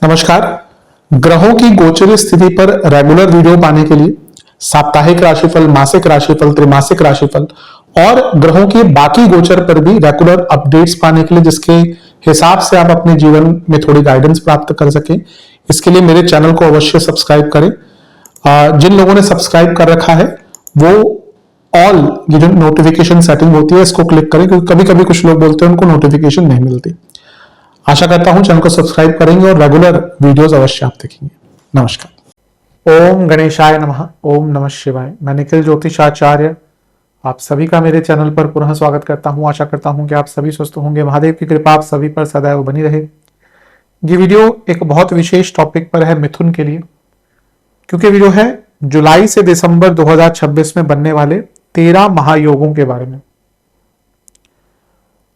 नमस्कार। ग्रहों की गोचर स्थिति पर रेगुलर वीडियो पाने के लिए साप्ताहिक राशिफल, मासिक राशिफल, त्रैमासिक राशिफल और ग्रहों के बाकी गोचर पर भी रेगुलर अपडेट्स पाने के लिए, जिसके हिसाब से आप अपने जीवन में थोड़ी गाइडेंस प्राप्त कर सकें, इसके लिए मेरे चैनल को अवश्य सब्सक्राइब करें। जिन लोगों ने सब्सक्राइब कर रखा है वो ऑल ये जो नोटिफिकेशन सेटिंग होती है इसको क्लिक करें, क्योंकि कभी कभी कुछ लोग बोलते हैं उनको नोटिफिकेशन नहीं मिलती। आशा करता हूं चैनल को सब्सक्राइब करेंगे और रेगुलर वीडियोस अवश्य आप देखेंगे। नमस्कार। ओम गणेशाय नमः। ओम नमः शिवाय। मैं निखिल ज्योतिषाचार्य आप सभी का मेरे चैनल पर पुनः स्वागत करता हूं। आशा करता हूं कि आप सभी स्वस्थ होंगे। महादेव की कृपा आप सभी पर सदैव बनी रहे। ये वीडियो एक बहुत विशेष टॉपिक पर है, मिथुन के लिए, क्योंकि वीडियो है जुलाई से दिसंबर 2026 में बनने वाले 13 महायोगों के बारे में।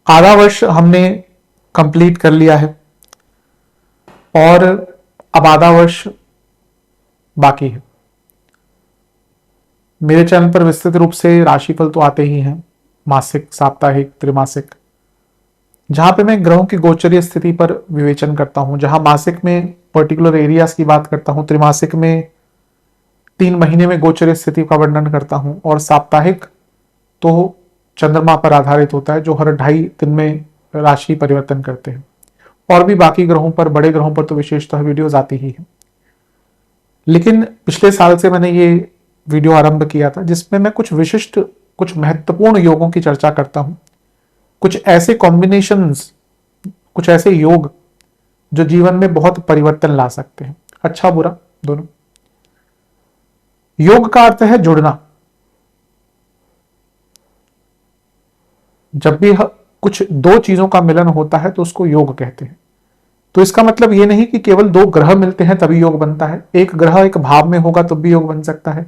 आधा वर्ष हमने कंप्लीट कर लिया है और अब आधा वर्ष बाकी है। मेरे चैनल पर विस्तृत रूप से राशिफल तो आते ही हैं, मासिक, साप्ताहिक, त्रैमासिक, जहां पे मैं ग्रहों की गोचरीय स्थिति पर विवेचन करता हूं। जहां मासिक में पर्टिकुलर एरियाज की बात करता हूं, त्रैमासिक में 3 महीने में गोचरीय स्थिति का वर्णन करता हूं, और साप्ताहिक तो चंद्रमा पर आधारित होता है जो हर 2.5 दिन में राशि परिवर्तन करते हैं। और भी बाकी ग्रहों पर, बड़े ग्रहों पर तो विशेषतः वीडियोस आती ही है। लेकिन पिछले साल से मैंने ये वीडियो आरंभ किया था जिसमें मैं कुछ विशिष्ट, कुछ महत्वपूर्ण योगों की चर्चा करता हूं, कुछ ऐसे कॉम्बिनेशंस, कुछ ऐसे योग जो जीवन में बहुत परिवर्तन ला सकते हैं, अच्छा बुरा दोनों। योग का अर्थ है जुड़ना। जब भी कुछ दो चीजों का मिलन होता है तो उसको योग कहते हैं। तो इसका मतलब ये नहीं कि केवल 2 ग्रह मिलते हैं तभी योग बनता है। एक ग्रह एक भाव में होगा तब भी योग बन सकता है।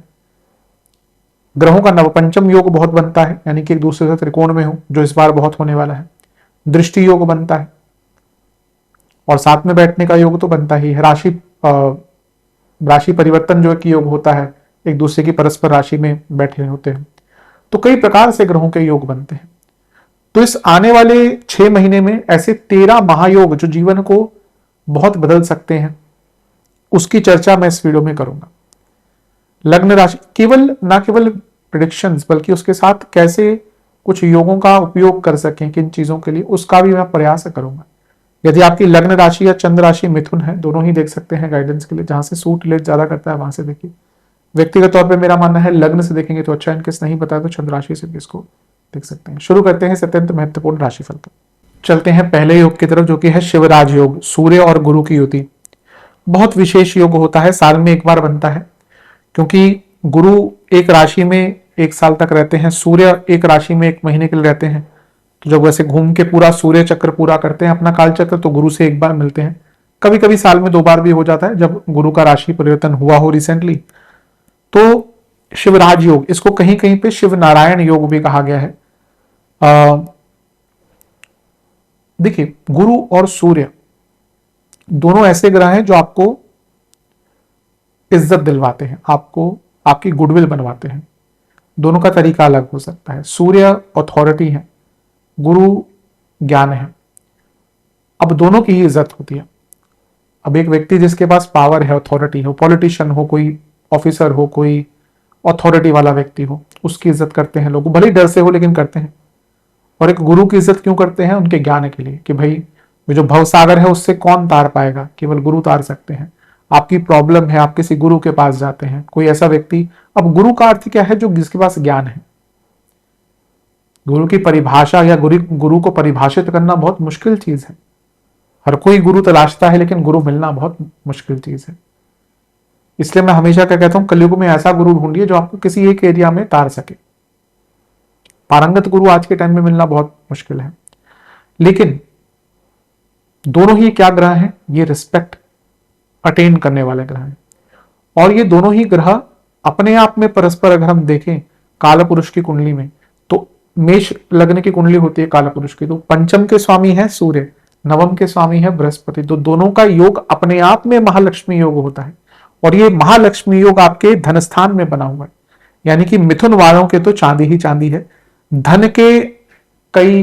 ग्रहों का नवपंचम योग बहुत बनता है, यानी कि एक दूसरे से त्रिकोण में हो, जो इस बार बहुत होने वाला है। दृष्टि योग बनता है और साथ में बैठने का योग तो बनता ही है। राशि परिवर्तन जो एक योग होता है, एक दूसरे की परस्पर राशि में बैठे होते हैं। तो कई प्रकार से ग्रहों के योग बनते हैं। तो इस आने वाले 6 महीने में ऐसे 13 महायोग जो जीवन को बहुत बदल सकते हैं, उसकी चर्चा मैं इस वीडियो में करूंगा। लग्न राशि ना केवल प्रेडिक्शंस, बल्कि उसके साथ कैसे कुछ योगों का उपयोग कर सकें किन चीजों के लिए, उसका भी मैं प्रयास करूंगा। यदि आपकी लग्न राशि या चंद्र राशि मिथुन है, दोनों ही देख सकते हैं गाइडेंस के लिए। जहां से सूट रिलेट ज्यादा करता है वहां से देखिए। व्यक्तिगत तौर पर मेरा मानना है लग्न से देखेंगे तो अच्छा, इनकेस नहीं पता तो चंद्र राशि से भी इसको देख सकते हैं। शुरू करते हैं इस अत्यंत महत्वपूर्ण राशिफल का। चलते हैं पहले योग की तरफ, जो कि है शिवराज योग, सूर्य और गुरु की युति। बहुत विशेष योग होता है, साल में एक बार बनता है, क्योंकि गुरु एक राशि में 1 साल तक रहते हैं, सूर्य एक राशि में 1 महीने के लिए रहते हैं। तो जब वैसे घूम के पूरा सूर्य चक्र पूरा करते हैं अपना काल चक्र, तो गुरु से एक बार मिलते हैं। कभी कभी साल में 2 बार भी हो जाता है जब गुरु का राशि परिवर्तन हुआ हो रिसेंटली। तो शिवराज योग, इसको कहीं कहीं पे शिव नारायण योग भी कहा गया है। देखिए, गुरु और सूर्य दोनों ऐसे ग्रह हैं जो आपको इज्जत दिलवाते हैं, आपको आपकी गुडविल बनवाते हैं। दोनों का तरीका अलग हो सकता है। सूर्य अथॉरिटी है, गुरु ज्ञान है। अब दोनों की ही इज्जत होती है। अब एक व्यक्ति जिसके पास पावर है, अथॉरिटी हो, पॉलिटिशियन हो, कोई ऑफिसर हो, कोई अथॉरिटी वाला व्यक्ति हो, उसकी इज्जत करते हैं लोग, भले ही डर से हो लेकिन करते हैं। और एक गुरु की इज्जत क्यों करते हैं? उनके ज्ञान के लिए, कि भाई जो भवसागर है उससे कौन तार पाएगा, केवल गुरु तार सकते हैं। आपकी प्रॉब्लम है, आप किसी गुरु के पास जाते हैं, कोई ऐसा व्यक्ति। अब गुरु का अर्थ क्या है? जो जिसके पास ज्ञान है। गुरु की परिभाषा या गुरु को परिभाषित करना बहुत मुश्किल चीज है। हर कोई गुरु तलाशता है, लेकिन गुरु मिलना बहुत मुश्किल चीज है। इसलिए मैं हमेशा क्या कहता हूं, कलयुग में ऐसा गुरु ढूंढिए जो आपको किसी एक एरिया में तार सके। पारंगत गुरु आज के टाइम में मिलना बहुत मुश्किल है। लेकिन दोनों ही क्या ग्रह हैं? ये रिस्पेक्ट अटेन करने वाले ग्रह हैं। और ये दोनों ही ग्रह अपने आप में परस्पर, अगर हम देखें काल पुरुष की कुंडली में, तो मेष लग्न की कुंडली होती है काल पुरुष की, तो पंचम के स्वामी है सूर्य, नवम के स्वामी है बृहस्पति। तो दोनों का योग अपने आप में महालक्ष्मी योग होता है। और ये महालक्ष्मी योग आपके धन स्थान में बना हुआ है, यानी कि मिथुन वालों के तो चांदी ही चांदी है। धन के कई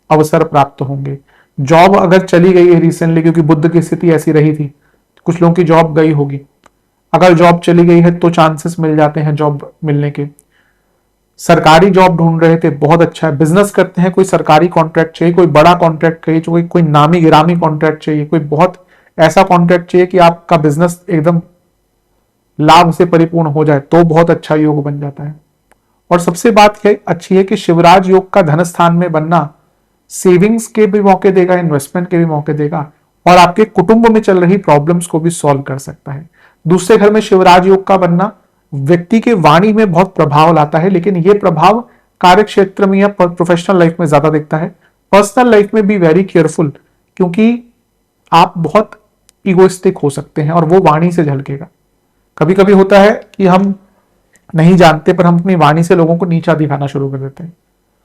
अवसर प्राप्त होंगे। जॉब अगर चली गई है रिसेंटली, क्योंकि बुध की स्थिति ऐसी रही थी, कुछ लोगों की जॉब गई होगी, अगर जॉब चली गई है तो चांसेस मिल जाते हैं जॉब मिलने के। सरकारी जॉब ढूंढ रहे थे, बहुत अच्छा है। बिजनेस करते हैं, कोई सरकारी कॉन्ट्रैक्ट चाहिए, कोई बड़ा कॉन्ट्रैक्ट चाहिए, कोई नामी गिरामी कॉन्ट्रैक्ट चाहिए, कोई बहुत ऐसा कॉन्ट्रैक्ट चाहिए कि आपका बिजनेस एकदम लाभ से परिपूर्ण हो जाए, तो बहुत अच्छा योग बन जाता है। और सबसे बात यह अच्छी है कि शिवराज योग का धन स्थान में बनना सेविंग्स के भी मौके देगा, इन्वेस्टमेंट के भी मौके देगा, और आपके कुटुंब में चल रही प्रॉब्लम्स को भी सॉल्व कर सकता है। दूसरे घर में शिवराज योग का बनना व्यक्ति के वाणी में बहुत प्रभाव लाता है, लेकिन यह प्रभाव कार्य क्षेत्र में या प्रोफेशनल लाइफ में ज्यादा दिखता है। पर्सनल लाइफ में भी वेरी केयरफुल, क्योंकि आप बहुत इगोइस्टिक हो सकते हैं और वो वाणी से झलकेगा। कभी कभी होता है कि हम नहीं जानते पर हम अपनी वाणी से लोगों को नीचा दिखाना शुरू कर देते हैं,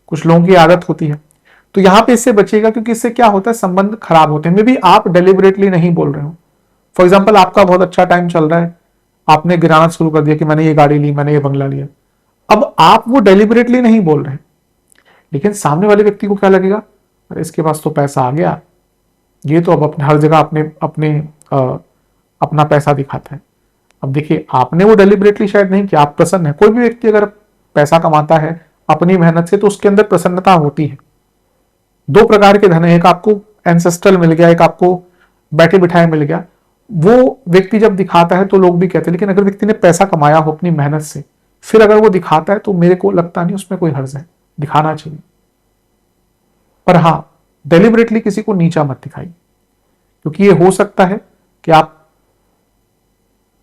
कुछ लोगों की आदत होती है। तो यहां पे इससे बचेगा, क्योंकि इससे क्या होता है, संबंध खराब होते हैं। मे भी आप डेलिबरेटली नहीं बोल रहे हो। फॉर एग्जाम्पल, आपका बहुत अच्छा टाइम चल रहा है, आपने गिराना शुरू कर दिया कि मैंने ये गाड़ी ली, मैंने ये बंगला लिया। अब आप वो डेलिबरेटली नहीं बोल रहे, लेकिन सामने वाले व्यक्ति को क्या लगेगा, अरे इसके पास तो पैसा आ गया, ये तो अब अपने हर जगह अपना पैसा दिखाता है। अब देखिए, आपने वो डेलिबरेटली शायद नहीं किया, आप प्रसन्न है। कोई भी व्यक्ति अगर पैसा कमाता है अपनी मेहनत से, तो उसके अंदर प्रसन्नता होती है। दो प्रकार के धन है, एक आपको एंसेस्ट्रल मिल गया, एक आपको बैठे बिठाए मिल गया। वो व्यक्ति जब दिखाता है तो लोग भी कहते हैं, लेकिन अगर व्यक्ति ने पैसा कमाया हो अपनी मेहनत से, फिर अगर वो दिखाता है तो मेरे को लगता नहीं उसमें कोई हर्ज है, दिखाना चाहिए। पर हाँ, डेलिबरेटली किसी को नीचा मत दिखाइए, क्योंकि ये हो सकता है कि आप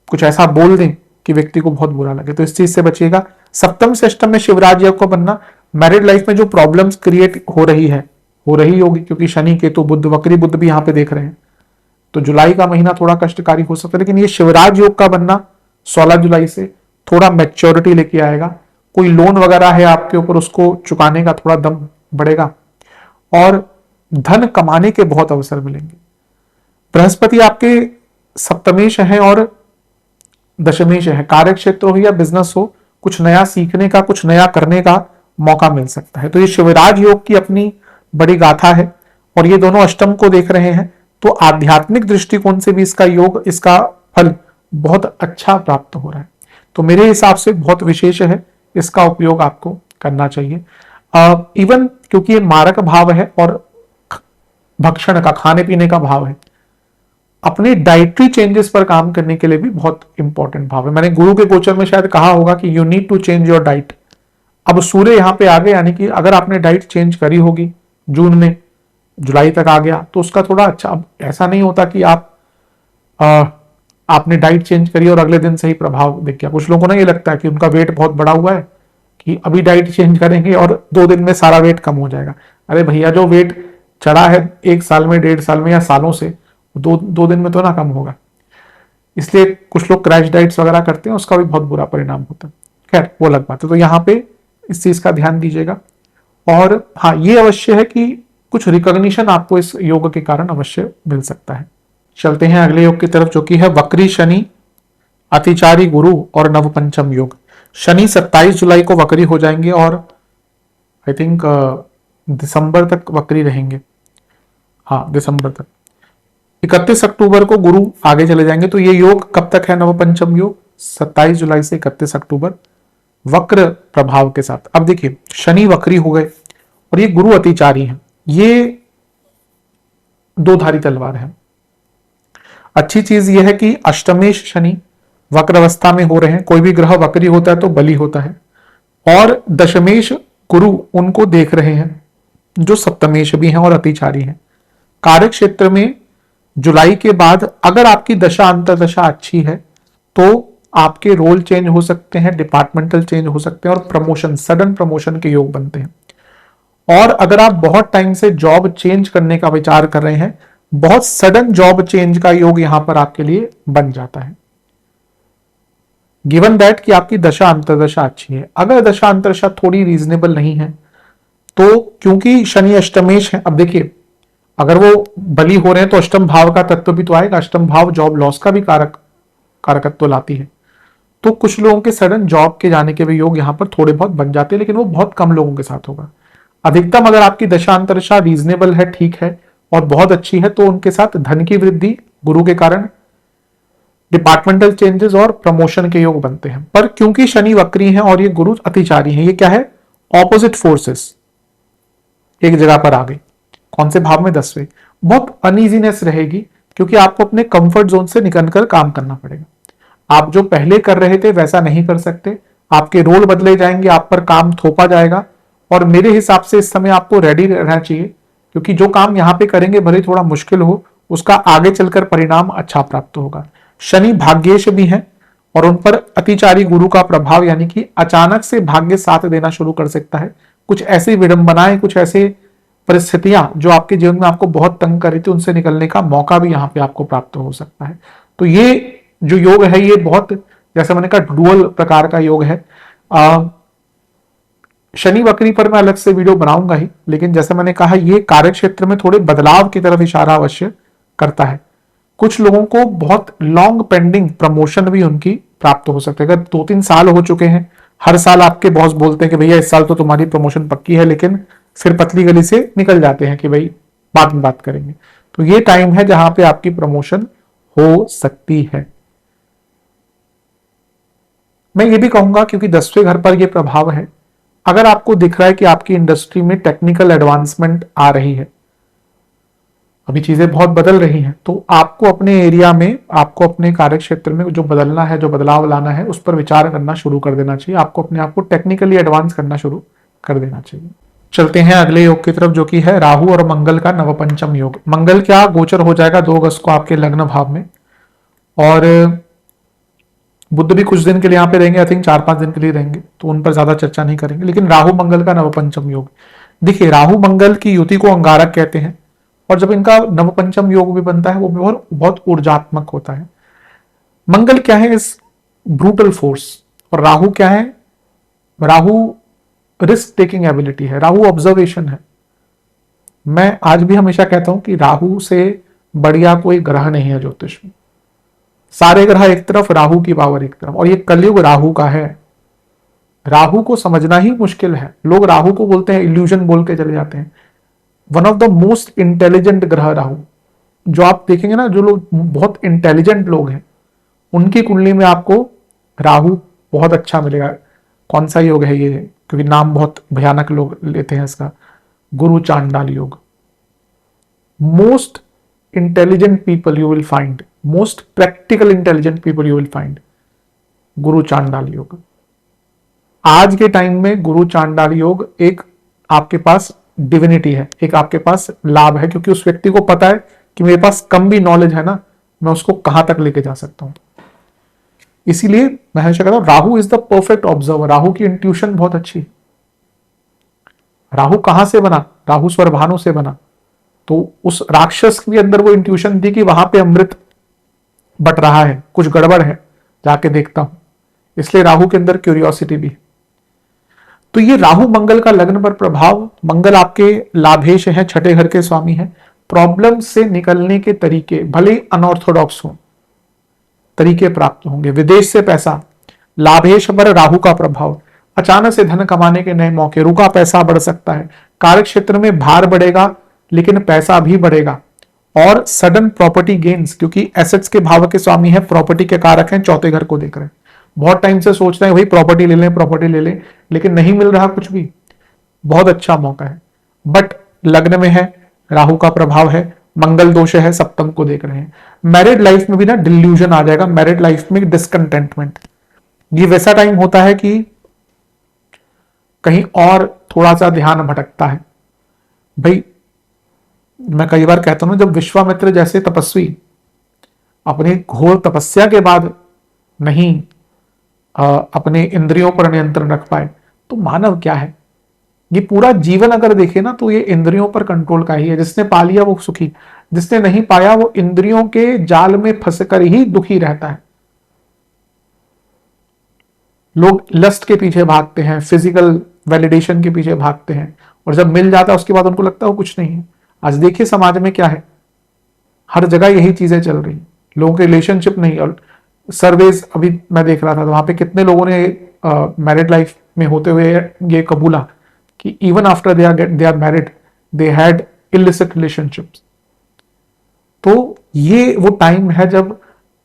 कुछ ऐसा बोल दें कि व्यक्ति को बहुत बुरा लगे, तो इस चीज से बचिएगा। सप्तम से अष्टम में शिवराज योग को बनना, मैरिड लाइफ में जो प्रॉब्लम्स क्रिएट हो रही होगी, क्योंकि शनि केतु बुध, वक्री बुध भी यहां पे देख रहे हैं, तो जुलाई का महीना थोड़ा कष्टकारी हो सकता है। लेकिन ये शिवराज योग का बनना 16 जुलाई से थोड़ा मैच्योरिटी लेके आएगा। कोई लोन वगैरह है आपके ऊपर, उसको चुकाने का थोड़ा दम बढ़ेगा, और धन कमाने के बहुत अवसर मिलेंगे। बृहस्पति आपके सप्तमेश है और दशमेश है। कार्य क्षेत्र हो या बिजनेस हो, कुछ नया सीखने का, कुछ नया करने का मौका मिल सकता है। तो ये शिवराज योग की अपनी बड़ी गाथा है, और ये दोनों अष्टम को देख रहे हैं, तो आध्यात्मिक दृष्टिकोण से भी इसका योग, इसका फल बहुत अच्छा प्राप्त हो रहा है। तो मेरे हिसाब से बहुत विशेष है, इसका उपयोग आपको करना चाहिए। इवन क्योंकि ये मारक भाव है और भक्षण का, खाने पीने का भाव है, अपने डाइटरी चेंजेस पर काम करने के लिए भी बहुत इंपॉर्टेंट भाव है। मैंने गुरु के गोचर में शायद कहा होगा कि you need to change your diet. अब सूर्य यहां पे आ गए, यानी कि अगर आपने डाइट चेंज करी होगी जून में, जुलाई तक आ गया, तो उसका थोड़ा अच्छा। अब ऐसा नहीं होता कि आपने डाइट चेंज करी और अगले दिन से ही प्रभाव दिख गया। कुछ लोगों को ना ये लगता है कि उनका वेट बहुत बड़ा हुआ है, कि अभी डाइट चेंज करेंगे और 2 दिन में सारा वेट कम हो जाएगा। अरे भैया, जो वेट चढ़ा है 1 साल में, 1.5 साल में या सालों से, दो दिन में तो ना कम होगा। इसलिए कुछ लोग क्रैश डाइट्स वगैरह करते हैं, उसका भी बहुत बुरा परिणाम होता है। खैर, वो अलग बात है। तो यहाँ पे इस चीज का ध्यान दीजिएगा। और हाँ, ये अवश्य है कि कुछ रिकॉग्निशन आपको इस योग के कारण अवश्य मिल सकता है। चलते हैं अगले योग की तरफ, जो कि है वक्री शनि, अतिचारी गुरु और नवपंचम योग। शनि 27 जुलाई को वक्री हो जाएंगे और आई थिंक दिसंबर तक वक्री रहेंगे। हाँ, दिसंबर तक। 31 अक्टूबर को गुरु आगे चले जाएंगे। तो ये योग कब तक है, नवपंचम योग? 27 जुलाई से 31 अक्टूबर, वक्र प्रभाव के साथ। अब देखिए, शनि वक्री हो गए और ये गुरु अतिचारी हैं। ये दो धारी तलवार है। अच्छी चीज यह है कि अष्टमेश शनि वक्र अवस्था में हो रहे हैं। कोई भी ग्रह वक्री होता है तो बली होता है, और दशमेश गुरु उनको देख रहे हैं जो सप्तमेश भी हैं और अतिचारी हैं। कार्य क्षेत्र में जुलाई के बाद अगर आपकी दशा अंतरदशा अच्छी है तो आपके रोल चेंज हो सकते हैं, डिपार्टमेंटल चेंज हो सकते हैं, और प्रमोशन, सडन प्रमोशन के योग बनते हैं। और अगर आप बहुत टाइम से जॉब चेंज करने का विचार कर रहे हैं, बहुत सडन जॉब चेंज का योग यहां पर आपके लिए बन जाता है, गिवन दैट कि आपकी दशा अंतरदशा अच्छी है। अगर दशा अंतरदशा थोड़ी रीजनेबल नहीं है, तो क्योंकि शनि अष्टमेश है, अब देखिए, अगर वो बली हो रहे हैं तो अष्टम भाव का तत्व भी तो आएगा। अष्टम भाव जॉब लॉस का भी कारकत्व लाती है। तो कुछ लोगों के सडन जॉब के जाने के भी योग यहां पर थोड़े बहुत बन जाते हैं, लेकिन वो बहुत कम लोगों के साथ होगा। अधिकतम अगर आपकी दशांतरशा रीजनेबल है, ठीक है, और बहुत अच्छी है, तो उनके साथ धन की वृद्धि गुरु के कारण, डिपार्टमेंटल चेंजेस और प्रमोशन के योग बनते हैं। पर क्योंकि शनि वक्री है और ये गुरु अतिचारी है, ये क्या है, ऑपोजिट फोर्सेस एक जगह पर आ गई। कौन से भाव में, 10वें। बहुत अनइजीनेस रहेगी क्योंकि आपको अपने कंफर्ट जोन से निकलकर काम करना पड़ेगा। आप जो पहले कर रहे थे वैसा नहीं कर सकते, आपके रोल बदले जाएंगे, आप पर काम थोपा जाएगा। और मेरे हिसाब से इस समय आपको रेडी रहना चाहिए, क्योंकि जो काम यहां पे करेंगे भले थोड़ा मुश्किल हो, उसका आगे चलकर परिणाम अच्छा प्राप्त होगा। शनि भाग्येश भी है और उन पर अतिचारी गुरु का प्रभाव, यानी कि अचानक से भाग्य साथ देना शुरू कर सकता है। कुछ ऐसी विडंबनाएं, कुछ ऐसे परिस्थितियां जो आपके जीवन में आपको बहुत तंग कर रही थी, उनसे निकलने का मौका भी यहां पे आपको प्राप्त हो सकता है। तो ये जो योग है, ये बहुत, जैसे मैंने कहा, डुअल प्रकार का योग है। शनि वक्री पर मैं अलग से वीडियो बनाऊंगा ही, लेकिन जैसे मैंने कहा, ये कार्य क्षेत्र में थोड़े बदलाव की तरफ इशारा अवश्य करता है। कुछ लोगों को बहुत लॉन्ग पेंडिंग प्रमोशन भी उनकी प्राप्त हो सकती है। अगर 2-3 साल हो चुके हैं, हर साल आपके बॉस बोलते हैं कि भैया इस साल तो तुम्हारी प्रमोशन पक्की है, लेकिन फिर पतली गली से निकल जाते हैं कि भाई बाद में बात करेंगे, तो ये टाइम है जहां पे आपकी प्रमोशन हो सकती है। मैं ये भी कहूंगा, क्योंकि 10वें घर पर यह प्रभाव है, अगर आपको दिख रहा है कि आपकी इंडस्ट्री में टेक्निकल एडवांसमेंट आ रही है, अभी चीजें बहुत बदल रही हैं, तो आपको अपने एरिया में, आपको अपने कार्य क्षेत्र में जो बदलना है, जो बदलाव लाना है, उस पर विचार करना शुरू कर देना चाहिए। आपको अपने आप को टेक्निकली एडवांस करना शुरू कर देना चाहिए। चलते हैं अगले योग की तरफ, जो कि है राहु और मंगल का नवपंचम योग। मंगल क्या गोचर हो जाएगा 2 अगस्त को आपके लग्न भाव में, और बुध भी कुछ दिन के लिए यहाँ पे रहेंगे, आई थिंक 4-5 दिन के लिए रहेंगे, तो उन पर ज्यादा चर्चा नहीं करेंगे। लेकिन राहु मंगल का नवपंचम योग, देखिए राहु मंगल की युति को अंगारक कहते हैं, और जब इनका नवपंचम योग भी बनता है वो बहुत बहुत ऊर्जात्मक होता है। मंगल क्या है, इस ब्रूटल फोर्स, और राहु क्या है, राहु रिस्क टेकिंग एबिलिटी है, राहु ऑब्जर्वेशन है। मैं आज भी हमेशा कहता हूं कि राहु से बढ़िया कोई ग्रह नहीं है ज्योतिष में। सारे ग्रह एक तरफ, राहु की पावर एक तरफ, और ये कलयुग राहु का है। राहु को समझना ही मुश्किल है। लोग राहु को बोलते हैं, इल्यूजन बोल के चले जाते हैं। One of the most intelligent ग्रह राहु, जो आप देखेंगे ना, जो लोग बहुत इंटेलिजेंट लोग हैं, उनकी कुंडली में आपको राहु बहुत अच्छा मिलेगा। कौन सा योग है ये, क्योंकि नाम बहुत भयानक लोग लेते हैं इसका, गुरु चांडाल योग। Most intelligent people you will find, most practical intelligent people you will find, गुरु चांडाल योग। आज के टाइम में गुरु चांडाल योग एक आपके पास डिविनिटी है, एक आपके पास लाभ है, क्योंकि उस व्यक्ति को पता है कि मेरे पास कम भी नॉलेज है ना, मैं उसको कहां तक लेके जा सकता हूं। इसीलिए मैं हमेशा कहता हूं, Rahu is the perfect observer. Rahu की इंट्यूशन बहुत अच्छी। राहु कहां से बना, राहु स्वरभानु से बना, तो उस राक्षस के अंदर वो इंट्यूशन थी कि वहां पे अमृत बट रहा है, कुछ गड़बड़ है, जाके देखता हूं। इसलिए राहु के अंदर क्यूरियोसिटी भी। तो ये राहु मंगल का लग्न पर प्रभाव, मंगल आपके लाभेश है, 6ठे घर के स्वामी है। प्रॉब्लम से निकलने के तरीके, भले ही अनऑर्थोडॉक्स हो, तरीके प्राप्त होंगे। विदेश से पैसा, लाभेश पर राहु का प्रभाव, अचानक से धन कमाने के नए मौके, रुका पैसा बढ़ सकता है। कार्य क्षेत्र में भार बढ़ेगा लेकिन पैसा भी बढ़ेगा। और सडन प्रॉपर्टी गेन्स, क्योंकि एसेट्स के भाव के स्वामी है, प्रॉपर्टी के कारक हैं, 4थे घर को देख रहे हैं। बहुत टाइम से सोच रहे हैं भाई प्रॉपर्टी ले लें, प्रॉपर्टी ले लें, लेकिन नहीं मिल रहा कुछ भी। बहुत अच्छा मौका है, बट लग्न में है, राहु का प्रभाव है, मंगल दोष है, सप्तम को देख रहे हैं। मैरिड लाइफ में भी ना डिल्यूजन आ जाएगा, मैरिड लाइफ में डिसकंटेंटमेंट। ये वैसा टाइम होता है कि कहीं और थोड़ा सा ध्यान भटकता है। भाई मैं कई बार कहता हूं, जब विश्वामित्र जैसे तपस्वी अपनी घोर तपस्या के बाद नहीं अपने इंद्रियों पर नियंत्रण रख पाए, तो मानव क्या है। ये पूरा जीवन अगर देखे ना, तो ये इंद्रियों पर कंट्रोल का ही है। जिसने पा लिया वो सुखी, जिसने नहीं पाया वो इंद्रियों के जाल में फंसकर ही दुखी रहता है। लोग लस्ट के पीछे भागते हैं, फिजिकल वैलिडेशन के पीछे भागते हैं, और जब मिल जाता है उसके बाद उनको लगता है वो कुछ नहीं है। आज देखिए समाज में क्या है, हर जगह यही चीजें चल रही, लोगों के रिलेशनशिप नहीं। और सर्वेज अभी मैं देख रहा था, तो वहां पे कितने लोगों ने मैरिड लाइफ में होते हुए ये कबूला कि even after they are married they had illicit relationships. तो ये वो टाइम है जब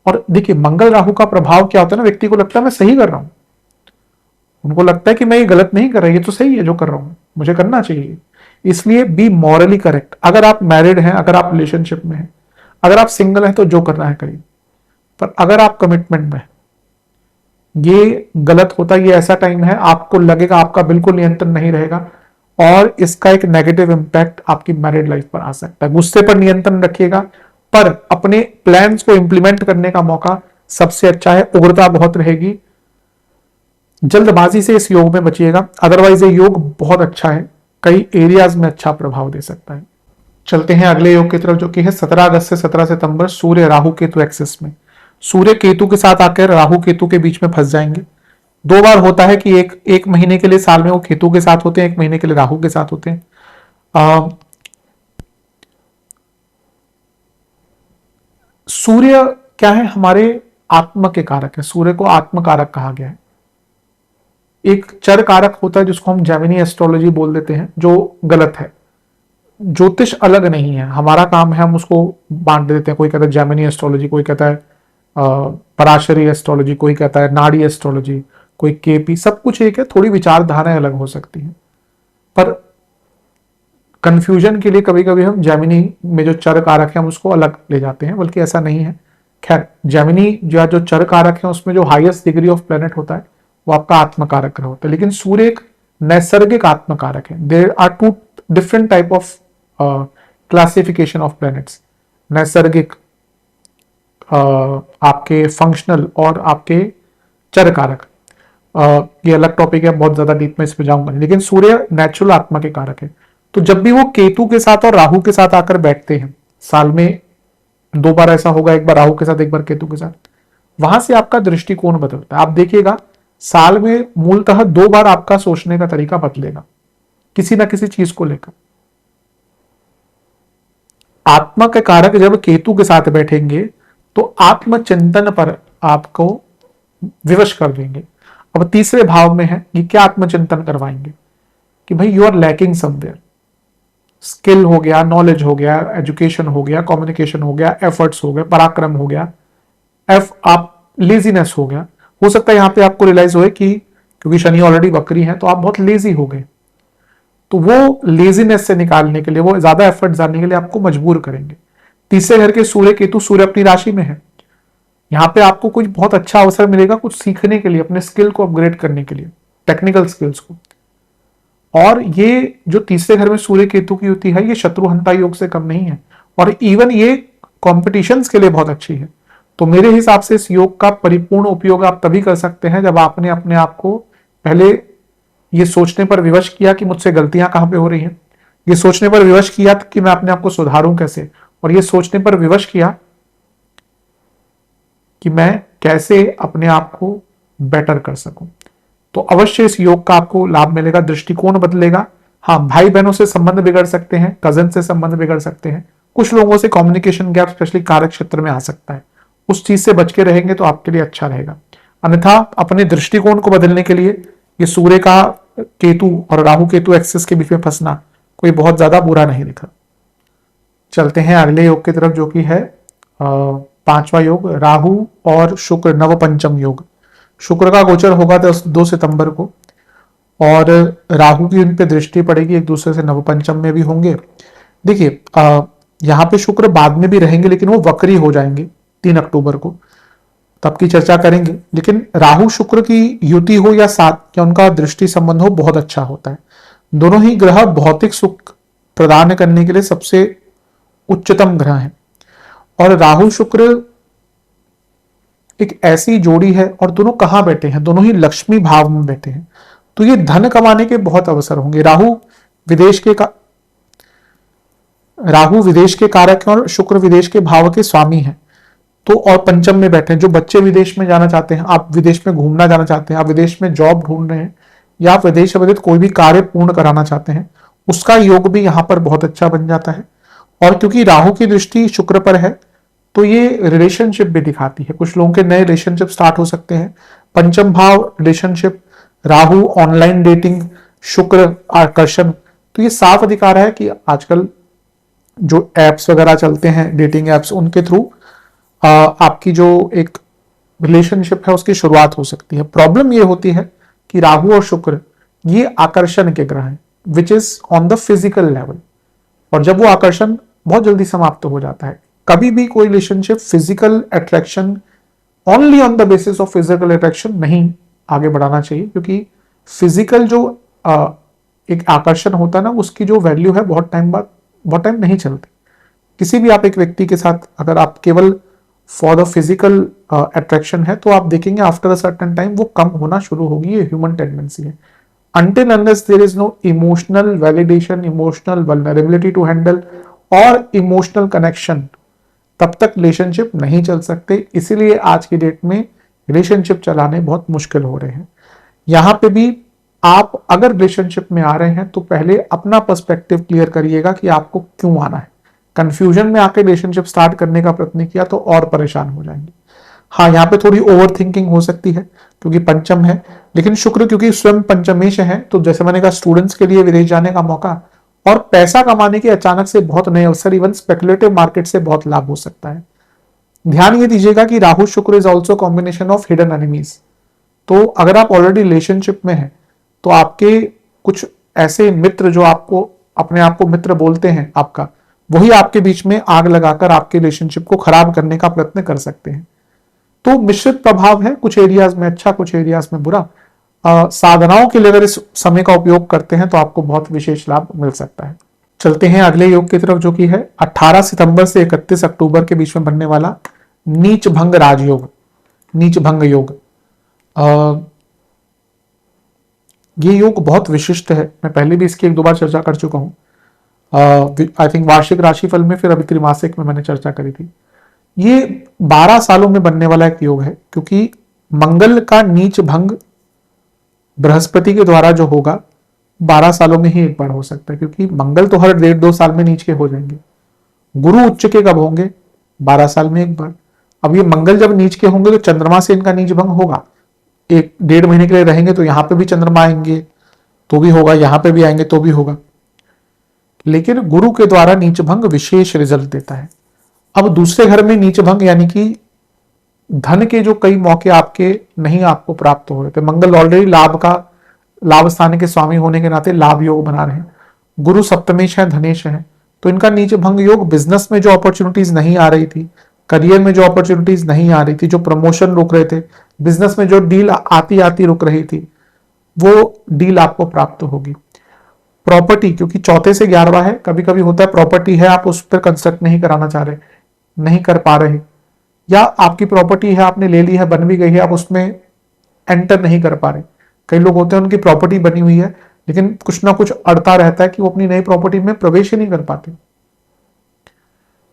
और देखिए मंगल राहु का प्रभाव क्या होता है ना, व्यक्ति को लगता है मैं सही कर रहा हूं, उनको लगता है कि मैं ये गलत नहीं कर रहा, ये तो सही है जो कर रहा हूं, मुझे करना चाहिए। इसलिए बी मॉरली करेक्ट। अगर आप मैरिड हैं, अगर आप रिलेशनशिप में हैं, अगर आप सिंगल हैं तो जो करना है करिए, पर अगर आप कमिटमेंट में हैं, ये गलत होता है। ये ऐसा टाइम है आपको लगेगा आपका बिल्कुल नियंत्रण नहीं रहेगा और इसका एक नेगेटिव इंपैक्ट आपकी मैरिड लाइफ पर आ सकता है। गुस्से पर नियंत्रण रखिएगा, पर अपने प्लान्स को इंप्लीमेंट करने का मौका सबसे अच्छा है। उग्रता बहुत रहेगी, जल्दबाजी से इस योग में बचिएगा। अदरवाइज ये योग बहुत अच्छा है, कई एरियाज में अच्छा प्रभाव दे सकता है। चलते हैं अगले योग की तरफ, जो कि है 17 अगस्त से 17 सितंबर, सूर्य राहु केतु एक्सिस में। सूर्य केतु के साथ आकर राहु केतु के बीच में फंस जाएंगे। दो बार होता है कि एक महीने के लिए साल में वो केतु के साथ होते हैं, एक महीने के लिए राहु के साथ होते हैं। सूर्य क्या है, हमारे आत्मा के कारक है। सूर्य को आत्म कारक कहा गया है। एक चर कारक होता है जिसको हम जेमिनी एस्ट्रोलॉजी बोल देते हैं, जो गलत है। ज्योतिष अलग नहीं है, हमारा काम है हम उसको बांट देते हैं। कोई कहता है जेमिनी एस्ट्रोलॉजी, कोई कहता है पराशरी एस्ट्रोलॉजी, कोई कहता है नाड़ी एस्ट्रोलॉजी, कोई केपी, सब कुछ एक है, थोड़ी विचारधाराएं अलग हो सकती हैं। पर कंफ्यूजन के लिए कभी कभी हम जेमिनी में जो चर कारक है हम उसको अलग ले जाते हैं, बल्कि ऐसा नहीं है। खैर, जेमिनी जो चर कारक है उसमें जो हाईएस्ट डिग्री ऑफ प्लेनेट होता है वो आपका आत्मकारक ग्रह होता है। लेकिन सूर्य एक नैसर्गिक आत्मकारक है। There are two different type of classification of planets, नैसर्गिक, आपके फंक्शनल और आपके चर कारक। ये अलग टॉपिक है, बहुत ज्यादा डीप में इस पे जाऊंगा, लेकिन सूर्य नेचुरल आत्मा के कारक है। तो जब भी वो केतु के साथ और राहु के साथ आकर बैठते हैं, साल में दो बार ऐसा होगा, एक बार राहु के साथ एक बार केतु के साथ, वहां से आपका दृष्टिकोण बदलता है। आप देखिएगा साल में मूलतः दो बार आपका सोचने का तरीका बदलेगा किसी ना किसी चीज को लेकर। आत्मा के कारक जब केतु के साथ बैठेंगे तो आत्मचिंतन पर आपको विवश कर देंगे। अब तीसरे भाव में है, ये क्या आत्मचिंतन करवाएंगे कि भाई you are lacking somewhere. Skill हो गया, नॉलेज हो गया, एजुकेशन हो गया, कम्युनिकेशन हो गया, एफर्ट्स हो गए, पराक्रम हो गया, आप लेजीनेस हो गया। हो सकता है यहां पे आपको रियलाइज हो कि क्योंकि शनि ऑलरेडी वक्री है तो आप बहुत लेजी हो गए, तो वो लेजीनेस से निकालने के लिए, वो ज्यादा एफर्ट डालने के लिए आपको मजबूर करेंगे। तीसरे घर के सूर्य केतु, सूर्य अपनी राशि में है, यहां पे आपको कुछ बहुत अच्छा अवसर मिलेगा कुछ सीखने के लिए, अपने स्किल को अपग्रेड करने के लिए, टेक्निकल स्किल्स को। और ये जो तीसरे घर में सूर्य केतु की युति है, ये शत्रुहंता योग से कम नहीं है, और इवन ये कॉम्पिटिशन्स के लिए बहुत अच्छी है। तो मेरे हिसाब से इस योग का परिपूर्ण उपयोग आप तभी कर सकते हैं जब आपने अपने आप को पहले ये सोचने पर विवश किया कि मुझसे गलतियां कहां पे हो रही हैं, ये सोचने पर विवश किया कि मैं अपने आप को सुधारूं कैसे, और ये सोचने पर विवश किया कि मैं कैसे अपने आप को बेटर कर सकूं। तो अवश्य इस योग का आपको लाभ मिलेगा, दृष्टिकोण बदलेगा। हाँ, भाई बहनों से संबंध बिगड़ सकते हैं, कजन से संबंध बिगड़ सकते हैं, कुछ लोगों से कम्युनिकेशन गैप स्पेशली कार्य क्षेत्र में आ सकता है। उस चीज से बच के रहेंगे तो आपके लिए अच्छा रहेगा। अन्यथा अपने दृष्टिकोण को बदलने के लिए ये सूर्य का केतु और राहु केतु एक्सिस के बीच में फंसना कोई बहुत ज्यादा बुरा नहीं दिखा। चलते हैं अगले योग की तरफ, जो कि है पांचवा योग, राहु और शुक्र नव पंचम योग। शुक्र का गोचर होगा 2 सितंबर को, और राहु की उन पे दृष्टि पड़ेगी, एक दूसरे से नवपंचम में भी होंगे। देखिए यहाँ पे शुक्र बाद में भी रहेंगे, लेकिन वो वक्री हो जाएंगे 3 अक्टूबर को, तब की चर्चा करेंगे। लेकिन राहु शुक्र की युति हो या साथ या उनका दृष्टि संबंध हो, बहुत अच्छा होता है। दोनों ही ग्रह भौतिक सुख प्रदान करने के लिए सबसे उच्चतम ग्रह हैं, और राहु शुक्र एक ऐसी जोड़ी है, और दोनों कहां बैठे हैं, दोनों ही लक्ष्मी भाव में बैठे हैं, तो ये धन कमाने के बहुत अवसर होंगे। राहु विदेश के कारक हैं और शुक्र विदेश के भाव के स्वामी हैं, तो और पंचम में बैठे हैं। जो बच्चे विदेश में जाना चाहते हैं, आप विदेश में घूमना जाना चाहते हैं, आप विदेश में जॉब ढूंढ रहे हैं, या आप विदेश संबंधित कोई भी कार्य पूर्ण कराना चाहते हैं, उसका योग भी यहाँ पर बहुत अच्छा बन जाता है। और क्योंकि राहु की दृष्टि शुक्र पर है, तो ये रिलेशनशिप भी दिखाती है। कुछ लोगों के नए रिलेशनशिप स्टार्ट हो सकते हैं। पंचम भाव रिलेशनशिप, राहु ऑनलाइन डेटिंग, शुक्र आकर्षण, तो ये साफ अधिकार है कि आजकल जो एप्स वगैरह चलते हैं डेटिंग एप्स, उनके थ्रू आपकी जो एक रिलेशनशिप है उसकी शुरुआत हो सकती है। प्रॉब्लम ये होती है कि राहु और शुक्र ये आकर्षण के ग्रह हैं, which is on the physical level, और जब वो आकर्षण बहुत जल्दी समाप्त हो जाता है। कभी भी कोई relationship physical attraction, only on the basis of physical attraction नहीं आगे बढ़ाना चाहिए, क्योंकि फिजिकल जो एक आकर्षण होता है ना, उसकी जो वैल्यू है बहुत टाइम नहीं चलती। किसी भी आप एक व्यक्ति के साथ अगर आप केवल फॉर द फिजिकल अट्रैक्शन है, तो आप देखेंगे आफ्टर अ सर्टेन टाइम वो कम होना शुरू होगी। ये ह्यूमन टेंडेंसी है। until unless there is no emotional validation, emotional vulnerability to handle और emotional connection, तब तक रिलेशनशिप नहीं चल सकते। इसीलिए आज की डेट में रिलेशनशिप चलाने बहुत मुश्किल हो रहे हैं। यहां पे भी आप अगर रिलेशनशिप में आ रहे हैं तो पहले अपना पर्सपेक्टिव क्लियर करिएगा कि आपको क्यों आना है। कंफ्यूजन में आके रिलेशनशिप स्टार्ट करने का प्रयत्न किया तो और परेशान हो जाएंगे। हाँ, यहाँ पे थोड़ी ओवर थिंकिंग हो सकती है क्योंकि पंचम है, लेकिन शुक्र क्योंकि स्वयं पंचमेश है, तो जैसे मैंने कहा स्टूडेंट्स के लिए विदेश जाने का मौका और पैसा कमाने के अचानक से बहुत नए अवसर, इवन स्पेकुलेटिव मार्केट से बहुत लाभ हो सकता है। ध्यान ये दीजिएगा कि राहु शुक्र is also combination of hidden enemies. तो अगर आप ऑलरेडी रिलेशनशिप में हैं तो आपके कुछ ऐसे मित्र जो आपको अपने आप को मित्र बोलते हैं आपका, वही आपके बीच में आग लगाकर आपके रिलेशनशिप को खराब करने का प्रयत्न कर सकते हैं। तो मिश्रित प्रभाव है, कुछ एरियाज में अच्छा, कुछ एरियाज में बुरा। साधनाओं के लिए अगर इस समय का उपयोग करते हैं तो आपको बहुत विशेष लाभ मिल सकता है। चलते हैं अगले योग की तरफ, जो कि है 18 सितंबर से 31 अक्टूबर के बीच में बनने वाला नीच भंग राजयोग, नीच भंग योग। ये योग बहुत विशिष्ट है। मैं पहले भी इसकी एक दो बार चर्चा कर चुका हूं। आई थिंक वार्षिक राशिफल में, फिर अभी त्रिमासिक में मैंने चर्चा करी थी। ये 12 सालों में बनने वाला एक योग है, क्योंकि मंगल का नीच भंग बृहस्पति के द्वारा जो होगा 12 सालों में ही एक बार हो सकता है, क्योंकि मंगल तो हर 1.5-2 साल में नीच के हो जाएंगे। गुरु उच्च के कब होंगे? 12 साल में एक बार। अब ये मंगल जब नीच के होंगे तो चंद्रमा से इनका नीच भंग होगा। 1-1.5 महीने के लिए रहेंगे तो यहां पे भी चंद्रमा आएंगे तो भी होगा, यहां पे भी आएंगे तो भी होगा। लेकिन गुरु के द्वारा नीच भंग विशेष रिजल्ट देता है। अब दूसरे घर में नीच भंग यानी कि धन के जो कई मौके आपके नहीं आपको प्राप्त हो रहे थे। मंगल ऑलरेडी लाभ स्थान के स्वामी होने के नाते लाभ योग बना रहे हैं। गुरु सप्तमेश है, धनेश है, तो इनका नीच भंग योग बिजनेस में जो अपॉर्चुनिटीज नहीं आ रही थी, करियर में जो अपॉर्चुनिटीज नहीं आ रही थी, जो प्रमोशन रुक रहे थे, बिजनेस में जो डील आती आती रुक रही थी, वो डील आपको प्राप्त होगी। प्रॉपर्टी, क्योंकि चौथे से 11वां है, कभी कभी होता है प्रॉपर्टी है आप उस पर कंस्ट्रक्ट नहीं कराना चाह रहे, नहीं कर पा रहे, या आपकी प्रॉपर्टी है आपने ले ली है, बन भी गई है, आप उसमें एंटर नहीं कर पा रहे। कई लोग होते हैं उनकी प्रॉपर्टी बनी हुई है लेकिन कुछ ना कुछ अड़ता रहता है कि वो अपनी नई प्रॉपर्टी में प्रवेश ही नहीं कर पाते।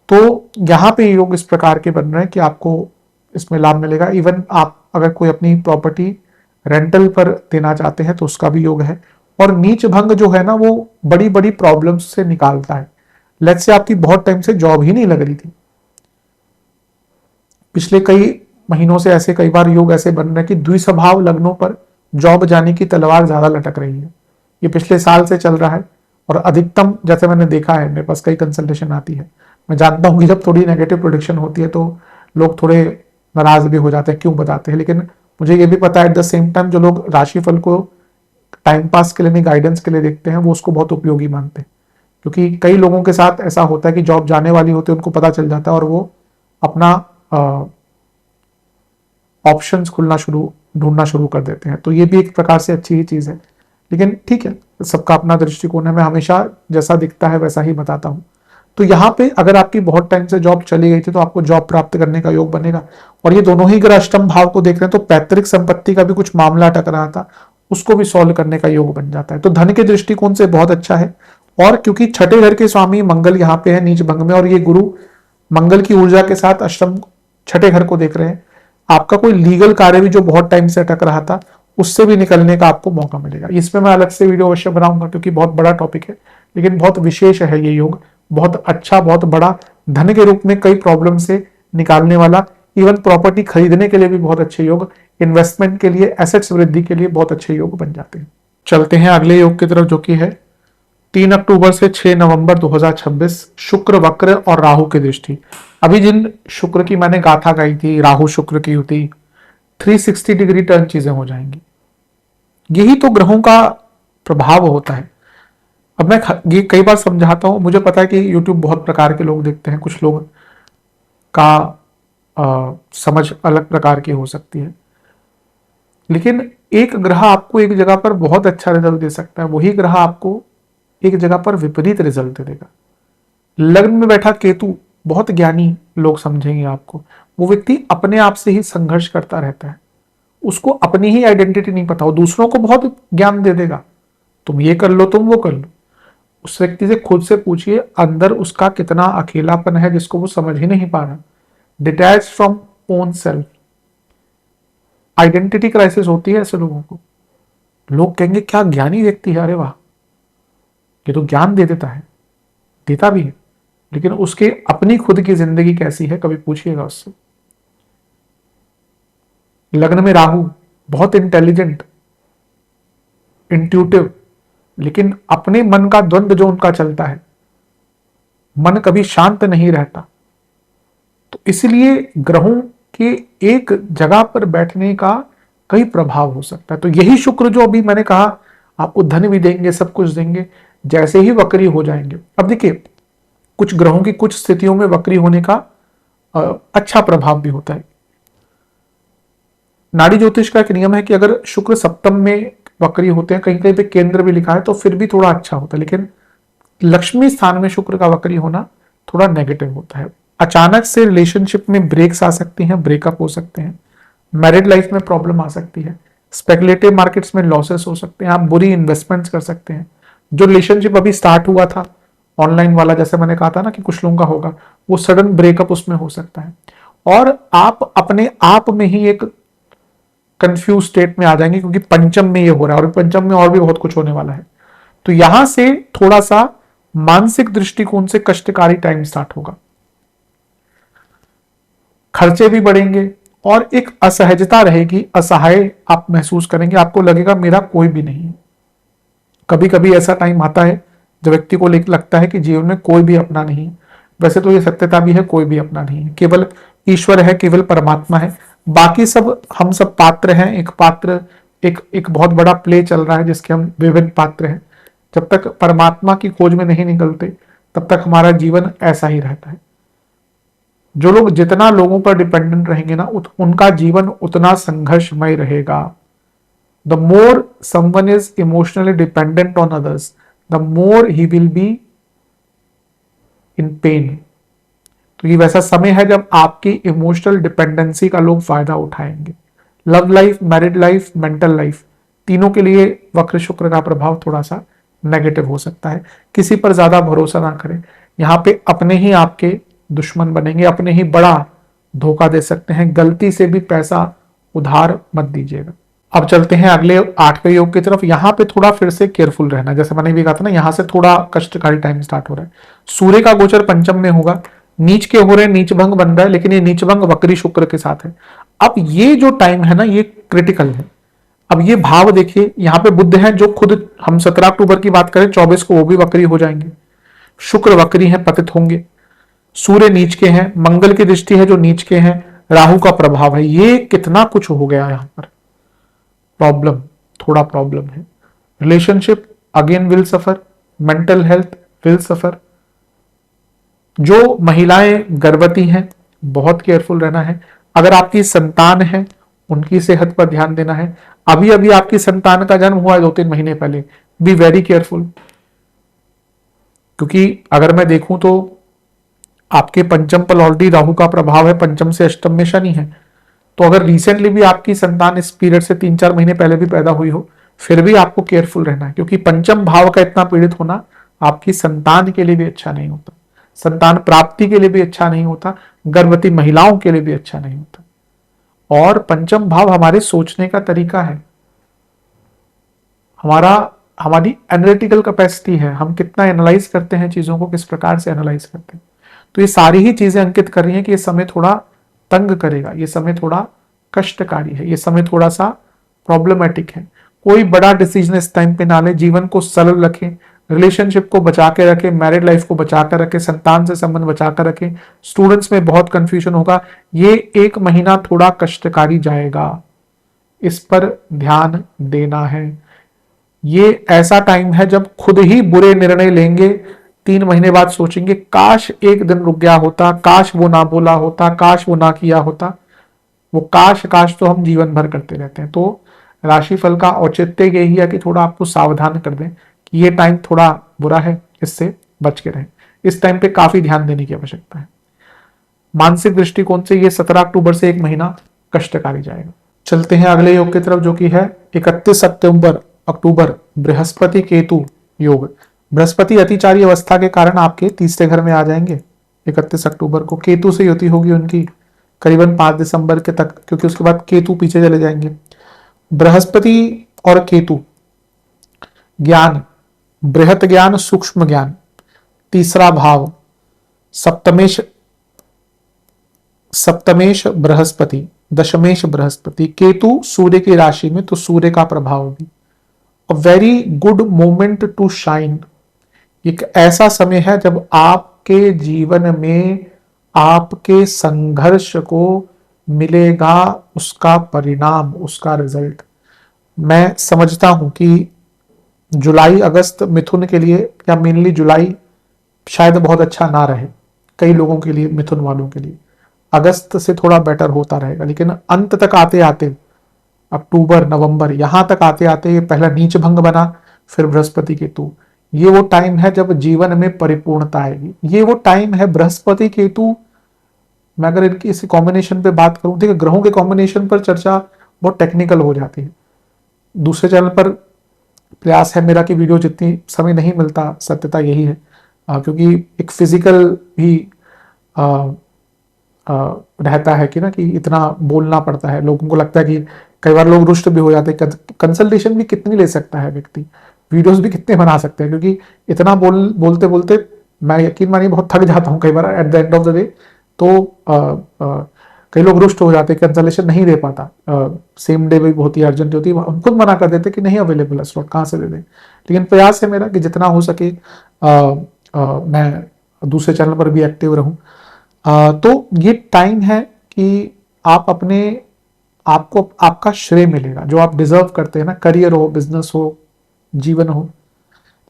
तो यहां पे योग इस प्रकार के बन रहे हैं कि आपको इसमें लाभ मिलेगा। इवन आप अगर कोई अपनी प्रॉपर्टी रेंटल पर देना चाहते हैं तो उसका भी योग है। और नीच भंग जो है ना, वो बड़ी बड़ी प्रॉब्लम्स से निकालता है। लेट्स से आपकी बहुत टाइम से जॉब ही नहीं लग रही थी, पिछले कई महीनों से ऐसे कई बार योग ऐसे बन रहे हैं कि द्विस्वभाव लग्नों पर जॉब जाने की तलवार ज्यादा लटक रही है। ये पिछले साल से चल रहा है और अधिकतम जैसे मैंने देखा है, मेरे पास कई कंसल्टेशन आती है, मैं जानता हूं कि जब थोड़ी नेगेटिव प्रोडिक्शन होती है तो लोग थोड़े नाराज भी हो जाते हैं, क्यों बताते हैं। लेकिन मुझे ये भी पता है एट द सेम टाइम जो लोग राशिफल को टाइम पास के लिए नहीं, गाइडेंस के लिए देखते हैं, वो उसको बहुत उपयोगी मानते हैं। क्योंकि कई लोगों के साथ ऐसा होता है कि जॉब जाने वाली होती है, उनको पता चल जाता है और वो अपना ऑप्शंस ढूंढना शुरू कर देते हैं। तो ये भी एक प्रकार से अच्छी ही चीज है, लेकिन ठीक है, सबका अपना दृष्टिकोण है। मैं हमेशा जैसा दिखता है वैसा ही बताता हूं। तो यहाँ पे अगर आपकी बहुत टाइम से जॉब चली गई थी तो आपको जॉब प्राप्त करने का योग बनेगा। और ये दोनों ही अगर अष्टम भाव को देख रहे हैं तो पैतृक संपत्ति का भी कुछ मामला अटक रहा था, उसको भी सॉल्व करने का योग बन जाता है। तो धन के दृष्टिकोण से बहुत अच्छा है। और क्योंकि छठे घर के स्वामी मंगल यहाँ पे है नीच भंग में, और ये गुरु मंगल की ऊर्जा के साथ अष्टम छठे घर को देख रहे हैं, आपका कोई लीगल कार्य भी जो बहुत टाइम से अटक रहा था उससे भी निकलने का आपको मौका मिलेगा। इसमें मैं अलग से वीडियो अवश्य बनाऊंगा क्योंकि बहुत बड़ा टॉपिक है, लेकिन बहुत विशेष है ये योग। बहुत अच्छा, बहुत बड़ा, धन के रूप में कई प्रॉब्लम से निकालने वाला, इवन प्रॉपर्टी खरीदने के लिए भी बहुत अच्छे योग, इन्वेस्टमेंट के लिए, एसेट्स वृद्धि के लिए बहुत अच्छे योग बन जाते हैं। चलते हैं अगले योग की तरफ, जो कि है 3 अक्टूबर से 6 नवंबर 2026 शुक्र वक्र और राहु की दृष्टि। अभी जिन शुक्र की मैंने गाथा गाई थी, राहु शुक्र की युति, 360 डिग्री टर्न चीजें हो जाएंगी। यही तो ग्रहों का प्रभाव होता है। अब मैं ये कई बार समझाता हूं, मुझे पता है कि यूट्यूब बहुत प्रकार के लोग देखते हैं, कुछ लोग का समझ अलग प्रकार की हो सकती है, लेकिन एक ग्रह आपको एक जगह पर बहुत अच्छा रिजल्ट दे सकता है, वही ग्रह आपको एक जगह पर विपरीत रिजल्ट दे देगा। लग्न में बैठा केतु बहुत ज्ञानी लोग समझेंगे आपको, वो व्यक्ति अपने आप से ही संघर्ष करता रहता है, उसको अपनी ही आइडेंटिटी नहीं पता, वो दूसरों को बहुत ज्ञान दे देगा, तुम ये कर लो, तुम वो कर लो। उस व्यक्ति से खुद से पूछिए अंदर उसका कितना अकेलापन है जिसको वो समझ ही नहीं पा रहा। Detach from own self, identity crisis होती है ऐसे लोगों को। लोग कहेंगे क्या ज्ञानी व्यक्ति है, अरे वाह, ये तो ज्ञान दे देता है, देता भी है, लेकिन उसके अपनी खुद की जिंदगी कैसी है, कभी पूछिएगा उससे। लग्न में राहु बहुत इंटेलिजेंट, इंट्यूटिव, लेकिन अपने मन का द्वंद्व जो उनका चलता है, मन कभी शांत नहीं रहता। तो इसलिए ग्रहों के एक जगह पर बैठने का कई प्रभाव हो सकता है। तो यही शुक्र जो अभी मैंने कहा आपको धन भी देंगे, सब कुछ देंगे, जैसे ही वक्री हो जाएंगे। अब देखिए कुछ ग्रहों की कुछ स्थितियों में वक्री होने का अच्छा प्रभाव भी होता है। नाड़ी ज्योतिष का एक नियम है कि अगर शुक्र सप्तम में वक्री होते हैं, कहीं कहीं पे केंद्र भी लिखा है, तो फिर भी थोड़ा अच्छा होता है, लेकिन लक्ष्मी स्थान में शुक्र का वक्री होना थोड़ा नेगेटिव होता है। अचानक से रिलेशनशिप में ब्रेक्स आ सकती हैं, ब्रेकअप हो सकते हैं, मैरिड लाइफ में प्रॉब्लम आ सकती है, स्पेकुलेटिव मार्केट्स में लॉसेस हो सकते हैं, आप बुरी इन्वेस्टमेंट्स कर सकते हैं। जो रिलेशनशिप अभी स्टार्ट हुआ था ऑनलाइन वाला, जैसे मैंने कहा था ना कि कुछ लोगों का होगा, वो सडन ब्रेकअप उसमें हो सकता है, और आप अपने आप में ही एक कंफ्यूज स्टेट में आ जाएंगे, क्योंकि पंचम में ये हो रहा है और पंचम में और भी बहुत कुछ होने वाला है। तो यहां से थोड़ा सा मानसिक दृष्टिकोण से कष्टकारी टाइम स्टार्ट होगा, खर्चे भी बढ़ेंगे और एक असहजता रहेगी, असहाय आप महसूस करेंगे, आपको लगेगा मेरा कोई भी नहीं है। कभी कभी ऐसा टाइम आता है जब व्यक्ति को लगता है कि जीवन में कोई भी अपना नहीं है। वैसे तो ये सत्यता भी है, कोई भी अपना नहीं है, केवल ईश्वर है, केवल परमात्मा है, बाकी सब हम सब पात्र हैं। एक पात्र, एक बहुत बड़ा प्ले चल रहा है जिसके हम विभिन्न पात्र हैं। जब तक परमात्मा की खोज में नहीं निकलते तब तक हमारा जीवन ऐसा ही रहता है। जो लोग जितना लोगों पर डिपेंडेंट रहेंगे ना, उनका जीवन उतना संघर्षमय रहेगा। The more someone is emotionally dependent on others, the more he will be in pen. तो ये वैसा समय है जब आपकी इमोशनल डिपेंडेंसी का लोग फायदा उठाएंगे। Love life, married life, mental life, तीनों के लिए वक्र शुक्र का प्रभाव थोड़ा सा नेगेटिव हो सकता है। किसी पर ज्यादा भरोसा ना करें, यहाँ पे अपने ही आपके दुश्मन बनेंगे, अपने ही बड़ा धोखा दे सकते हैं। गलती से भी पैसा उधार मत दीजिएगा। अब चलते हैं अगले 8वें योग की तरफ। यहाँ पे थोड़ा फिर से केयरफुल रहना, जैसे मैंने भी कहा था ना, यहाँ से थोड़ा कष्टकारी टाइम स्टार्ट हो रहा है। सूर्य का गोचर पंचम में होगा, नीच के हो रहे हैं, नीच भंग बन रहा है, लेकिन ये नीच भंग वक्री शुक्र के साथ है। अब ये जो टाइम है ना, ये क्रिटिकल है। अब ये भाव देखिए, यहाँ पे बुध है जो खुद, हम 17 अक्टूबर की बात करें, 24 को वो भी वक्री हो जाएंगे। शुक्र वक्री है, पतित होंगे। सूर्य नीच के हैं, मंगल की दृष्टि है जो नीच के हैं, राहु का प्रभाव है। ये कितना कुछ हो गया यहां पर, प्रॉब्लम, थोड़ा प्रॉब्लम है। Relationship again will suffer, mental health will suffer. जो महिलाएं गर्भवती हैं बहुत केयरफुल रहना है। अगर आपकी संतान है उनकी सेहत पर ध्यान देना है। अभी अभी आपकी संतान का जन्म हुआ है 2-3 महीने पहले, बी वेरी केयरफुल, क्योंकि अगर मैं देखूं तो आपके पंचम पर ऑलरेडी राहु का प्रभाव है, पंचम से अष्टम में शनि है। तो अगर रिसेंटली भी आपकी संतान इस पीरियड से 3-4 महीने पहले भी पैदा हुई हो, फिर भी आपको केयरफुल रहना है, क्योंकि पंचम भाव का इतना पीड़ित होना आपकी संतान के लिए भी अच्छा नहीं होता, संतान प्राप्ति के लिए भी अच्छा नहीं होता, गर्भवती महिलाओं के लिए भी अच्छा नहीं होता। और पंचम भाव हमारे सोचने का तरीका है, हमारी एनालिटिकल कैपेसिटी है, हम कितना एनालाइज करते हैं चीजों को, किस प्रकार से एनालाइज करते हैं। तो ये सारी ही चीजें अंकित कर रही हैं कि ये समय थोड़ा तंग करेगा, ये समय थोड़ा कष्टकारी है, ये समय थोड़ा सा प्रॉब्लमेटिक है। कोई बड़ा डिसीजन इस टाइम पे ना ले, जीवन को सरल रखें, रिलेशनशिप को बचा के रखे, मैरिड लाइफ को बचा कर रखे, संतान से संबंध बचा कर रखे। स्टूडेंट्स में बहुत कंफ्यूजन होगा। ये एक महीना थोड़ा कष्टकारी जाएगा, इस पर ध्यान देना है। ये ऐसा टाइम है जब खुद ही बुरे निर्णय लेंगे, 3 महीने बाद सोचेंगे काश एक दिन रुक गया होता, काश वो ना बोला होता, काश वो ना किया होता। वो काश काश तो हम जीवन भर करते रहते हैं। तो राशिफल का औचित्य यही है कि थोड़ा आपको सावधान कर दें कि ये टाइम थोड़ा बुरा है, इससे बच के रहें। इस टाइम पे काफी ध्यान देने की आवश्यकता है। मानसिक दृष्टिकोण से ये 17 अक्टूबर से एक महीना कष्टकारी जाएगा। चलते हैं अगले योग की तरफ, जो कि है 31 अक्टूबर बृहस्पति केतु योग। बृहस्पति अतिचारी अवस्था के कारण आपके तीसरे घर में आ जाएंगे 31 अक्टूबर को। केतु से युति होगी उनकी करीबन 5 दिसंबर के तक, क्योंकि उसके बाद केतु पीछे चले जाएंगे। बृहस्पति और केतु ज्ञान, बृहत ज्ञान, सूक्ष्म ज्ञान, तीसरा भाव, सप्तमेश बृहस्पति, दशमेश बृहस्पति, केतु सूर्य की राशि में, तो सूर्य का प्रभाव भी। A very good moment to shine. एक ऐसा समय है जब आपके जीवन में आपके संघर्ष को मिलेगा उसका परिणाम, उसका रिजल्ट। मैं समझता हूं कि जुलाई अगस्त मिथुन के लिए, या मेनली जुलाई शायद बहुत अच्छा ना रहे कई लोगों के लिए, मिथुन वालों के लिए अगस्त से थोड़ा बेटर होता रहेगा, लेकिन अंत तक आते आते अक्टूबर नवंबर यहां तक आते आते ये पहला नीच भंग बना, फिर बृहस्पति केतु। ये वो टाइम है जब जीवन में परिपूर्णता आएगी। ये वो टाइम है बृहस्पति केतु। मैं अगर इनकी इसी कॉम्बिनेशन पे बात करूं, देखिए ग्रहों के कॉम्बिनेशन पर चर्चा बहुत टेक्निकल हो जाती है। दूसरे चैनल पर प्रयास है मेरा कि वीडियो जितनी समय नहीं मिलता, सत्यता यही है, क्योंकि एक फिजिकल भी रहता है कि ना, कि इतना बोलना पड़ता है। लोगों को लगता है कि कई बार लोग रुष्ट भी हो जाते हैं। कंसल्टेशन भी कितनी ले सकता है व्यक्ति, वीडियोस भी कितने बना सकते हैं, क्योंकि इतना बोलते बोलते मैं यकीन मानिए बहुत थक जाता हूँ कई बार at the end of the day. तो कई लोग रुष्ट हो जाते हैं, कंसल्टेशन नहीं दे पाता, सेम डे भी बहुत ही अर्जेंट होती है, हम खुद मना कर देते कि नहीं अवेलेबल है स्लॉट, कहाँ से दे दें। लेकिन प्रयास है मेरा कि जितना हो सके मैं दूसरे चैनल पर भी एक्टिव रहूं। तो ये टाइम है कि आप अपने आपको आपका श्रेय मिलेगा जो आप डिजर्व करते हैं ना, करियर हो, बिजनेस हो, जीवन हो।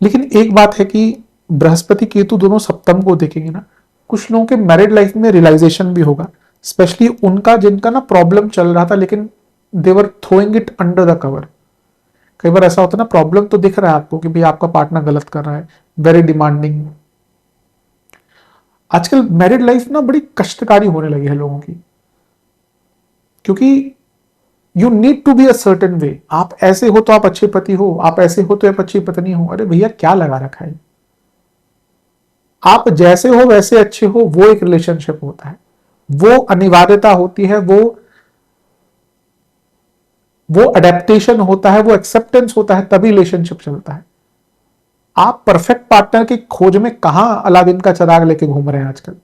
लेकिन एक बात है कि बृहस्पति केतु दोनों सप्तम को देखेंगे ना, कुछ लोगों के मैरिड लाइफ में रियलाइजेशन भी होगा, स्पेशली उनका जिनका ना प्रॉब्लम चल रहा था लेकिन they're throwing it under the cover. कई बार ऐसा होता है ना, प्रॉब्लम तो दिख रहा है आपको कि भाई आपका पार्टनर गलत कर रहा है, वेरी डिमांडिंग। आजकल मैरिड लाइफ ना बड़ी कष्टकारी होने लगी है लोगों की, क्योंकि you need to be a certain way. आप ऐसे हो तो आप अच्छे पति हो, आप ऐसे हो तो आप अच्छी पत्नी हो। अरे भैया क्या लगा रखा है, आप जैसे हो वैसे अच्छे हो, वो एक रिलेशनशिप होता है, वो अनिवार्यता होती है, वो अडेप्टेशन होता है, वो एक्सेप्टेंस होता है, तभी रिलेशनशिप चलता है। आप परफेक्ट पार्टनर की खोज में कहां अलादीन का चिराग लेके घूम रहे हैं आजकल।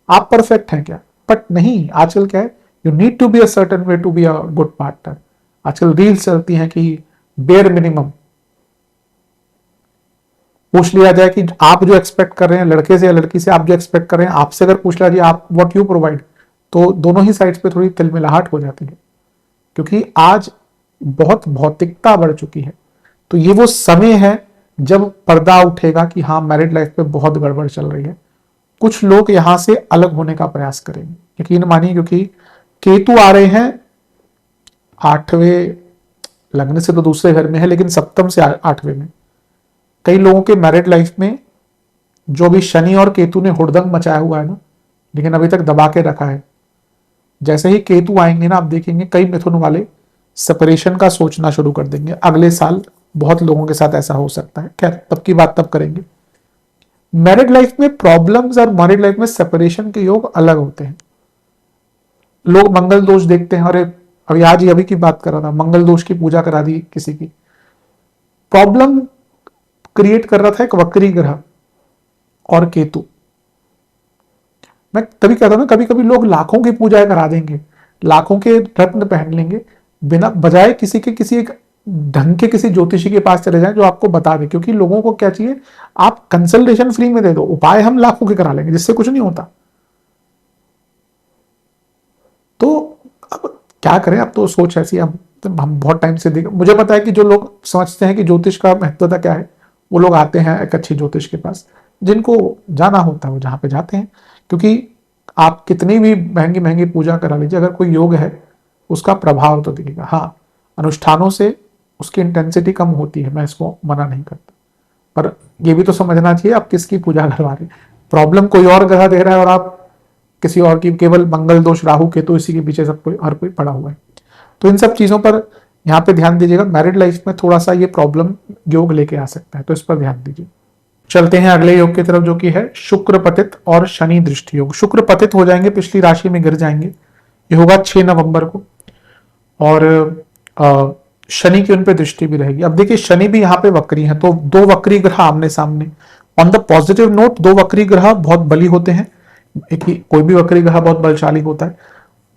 आप परफेक्ट हैं क्या? बट नहीं, आजकल क्या है, you need to be a certain way to be a good partner. आजकल रील्स चलती हैं कि बेयर मिनिमम पूछ लिया जाए कि आप जो एक्सपेक्ट कर रहे हैं लड़के से या लड़की से, आप जो एक्सपेक्ट कर रहे हैं आपसे अगर पूछ लिया जाए आप व्हाट यू प्रोवाइड, तो दोनों ही साइड्स पे थोड़ी तिलमिलाहट हो जाती है, क्योंकि आज बहुत भौतिकता बढ़ चुकी है। तो ये वो समय है जब पर्दा उठेगा कि हाँ मैरिड लाइफ पे बहुत गड़बड़ चल रही है। कुछ लोग यहां से अलग होने का प्रयास करेंगे, यकीन मानिए, क्योंकि केतु आ रहे हैं 8वें लगने से तो दूसरे घर में है, लेकिन सप्तम से 8वें में। कई लोगों के मैरिड लाइफ में जो भी शनि और केतु ने हुड़दंग मचाया हुआ है ना, लेकिन अभी तक दबा के रखा है। जैसे ही केतु आएंगे ना, आप देखेंगे कई मिथुन वाले सेपरेशन का सोचना शुरू कर देंगे अगले साल। बहुत लोगों के साथ ऐसा हो सकता है, खैर तब की बात तब करेंगे। मैरिड लाइफ में प्रॉब्लम्स और मैरिड लाइफ में सेपरेशन के योग अलग होते हैं। लोग मंगल दोष देखते हैं, अरे अभी आज ही अभी की बात कर रहा था, मंगल दोष की पूजा करा दी किसी की। प्रॉब्लम क्रिएट कर रहा था एक वक्री ग्रह और केतु। मैं तभी कहता हूं ना, कभी कभी लोग लाखों की पूजा करा देंगे, लाखों के रत्न पहन लेंगे, बिना बजाय किसी के किसी एक ढंग के किसी ज्योतिषी के पास चले जाएं जो आपको बता दे, क्योंकि लोगों को क्या चाहिए, आप कंसल्टेशन फ्री में दे दो, उपाय हम लाखों के करा लेंगे जिससे कुछ नहीं होता। तो अब क्या करें, अब तो सोच ऐसी, अब तो हम बहुत टाइम से देख, मुझे पता है कि जो लोग समझते हैं कि ज्योतिष का महत्वता क्या है, वो लोग आते हैं एक अच्छे ज्योतिष के पास। जिनको जाना होता है वो जहाँ पे जाते हैं, क्योंकि आप कितनी भी महंगी महंगी पूजा करा लीजिए, अगर कोई योग है उसका प्रभाव तो दिखेगा। हाँ, अनुष्ठानों से उसकी इंटेंसिटी कम होती है, मैं इसको मना नहीं करता, पर ये भी तो समझना चाहिए आप किसकी पूजा करवा रहे हैं। प्रॉब्लम कोई और ग्रह दे रहा है और आप किसी और की, केवल मंगल दोष राहु केतु इसी के पीछे सब कोई हर कोई पड़ा हुआ है। तो इन सब चीजों पर यहाँ पे ध्यान दीजिएगा। मैरिड लाइफ में थोड़ा सा ये प्रॉब्लम योग लेके आ सकता है, तो इस पर ध्यान दीजिए। चलते हैं अगले योग की तरफ, जो कि है शुक्र पतित और शनि दृष्टि योग। शुक्र पतित हो जाएंगे, पिछली राशि में गिर जाएंगे, ये होगा 6 नवंबर को, और शनि की उन पे दृष्टि भी रहेगी। अब देखिए शनि भी यहाँ पे वक्री है, तो दो वक्री ग्रह आमने सामने। ऑन द पॉजिटिव नोट, दो वक्री ग्रह बहुत बली होते हैं, एक ही कोई भी वक्री ग्रह बहुत बलशाली होता है,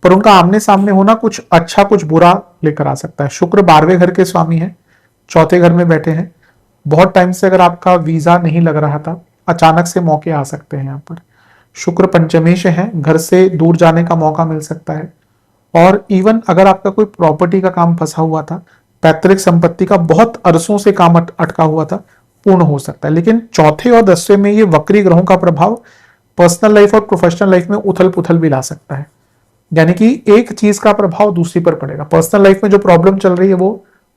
पर उनका आमने सामने होना कुछ अच्छा कुछ बुरा लेकर आ सकता है। शुक्र 12वें घर के स्वामी है, चौथे घर में बैठे हैं। बहुत टाइम से अगर आपका वीजा नहीं लग रहा था, अचानक से मौके आ सकते हैं यहाँ पर। शुक्र पंचमेश है, घर से दूर जाने का मौका मिल सकता है। और इवन अगर आपका कोई प्रॉपर्टी का काम फंसा हुआ था, पैतृक संपत्ति का बहुत अरसों से काम अटका हुआ था, पूर्ण हो सकता है। लेकिन चौथे और 10वें में ये वक्री ग्रहों का प्रभाव पर्सनल लाइफ और प्रोफेशनल लाइफ में उथल पुथल भी ला सकता है। यानी कि एक चीज का प्रभाव दूसरी पर पड़ेगा। पर्सनल लाइफ में जो प्रॉब्लम चल रही है वो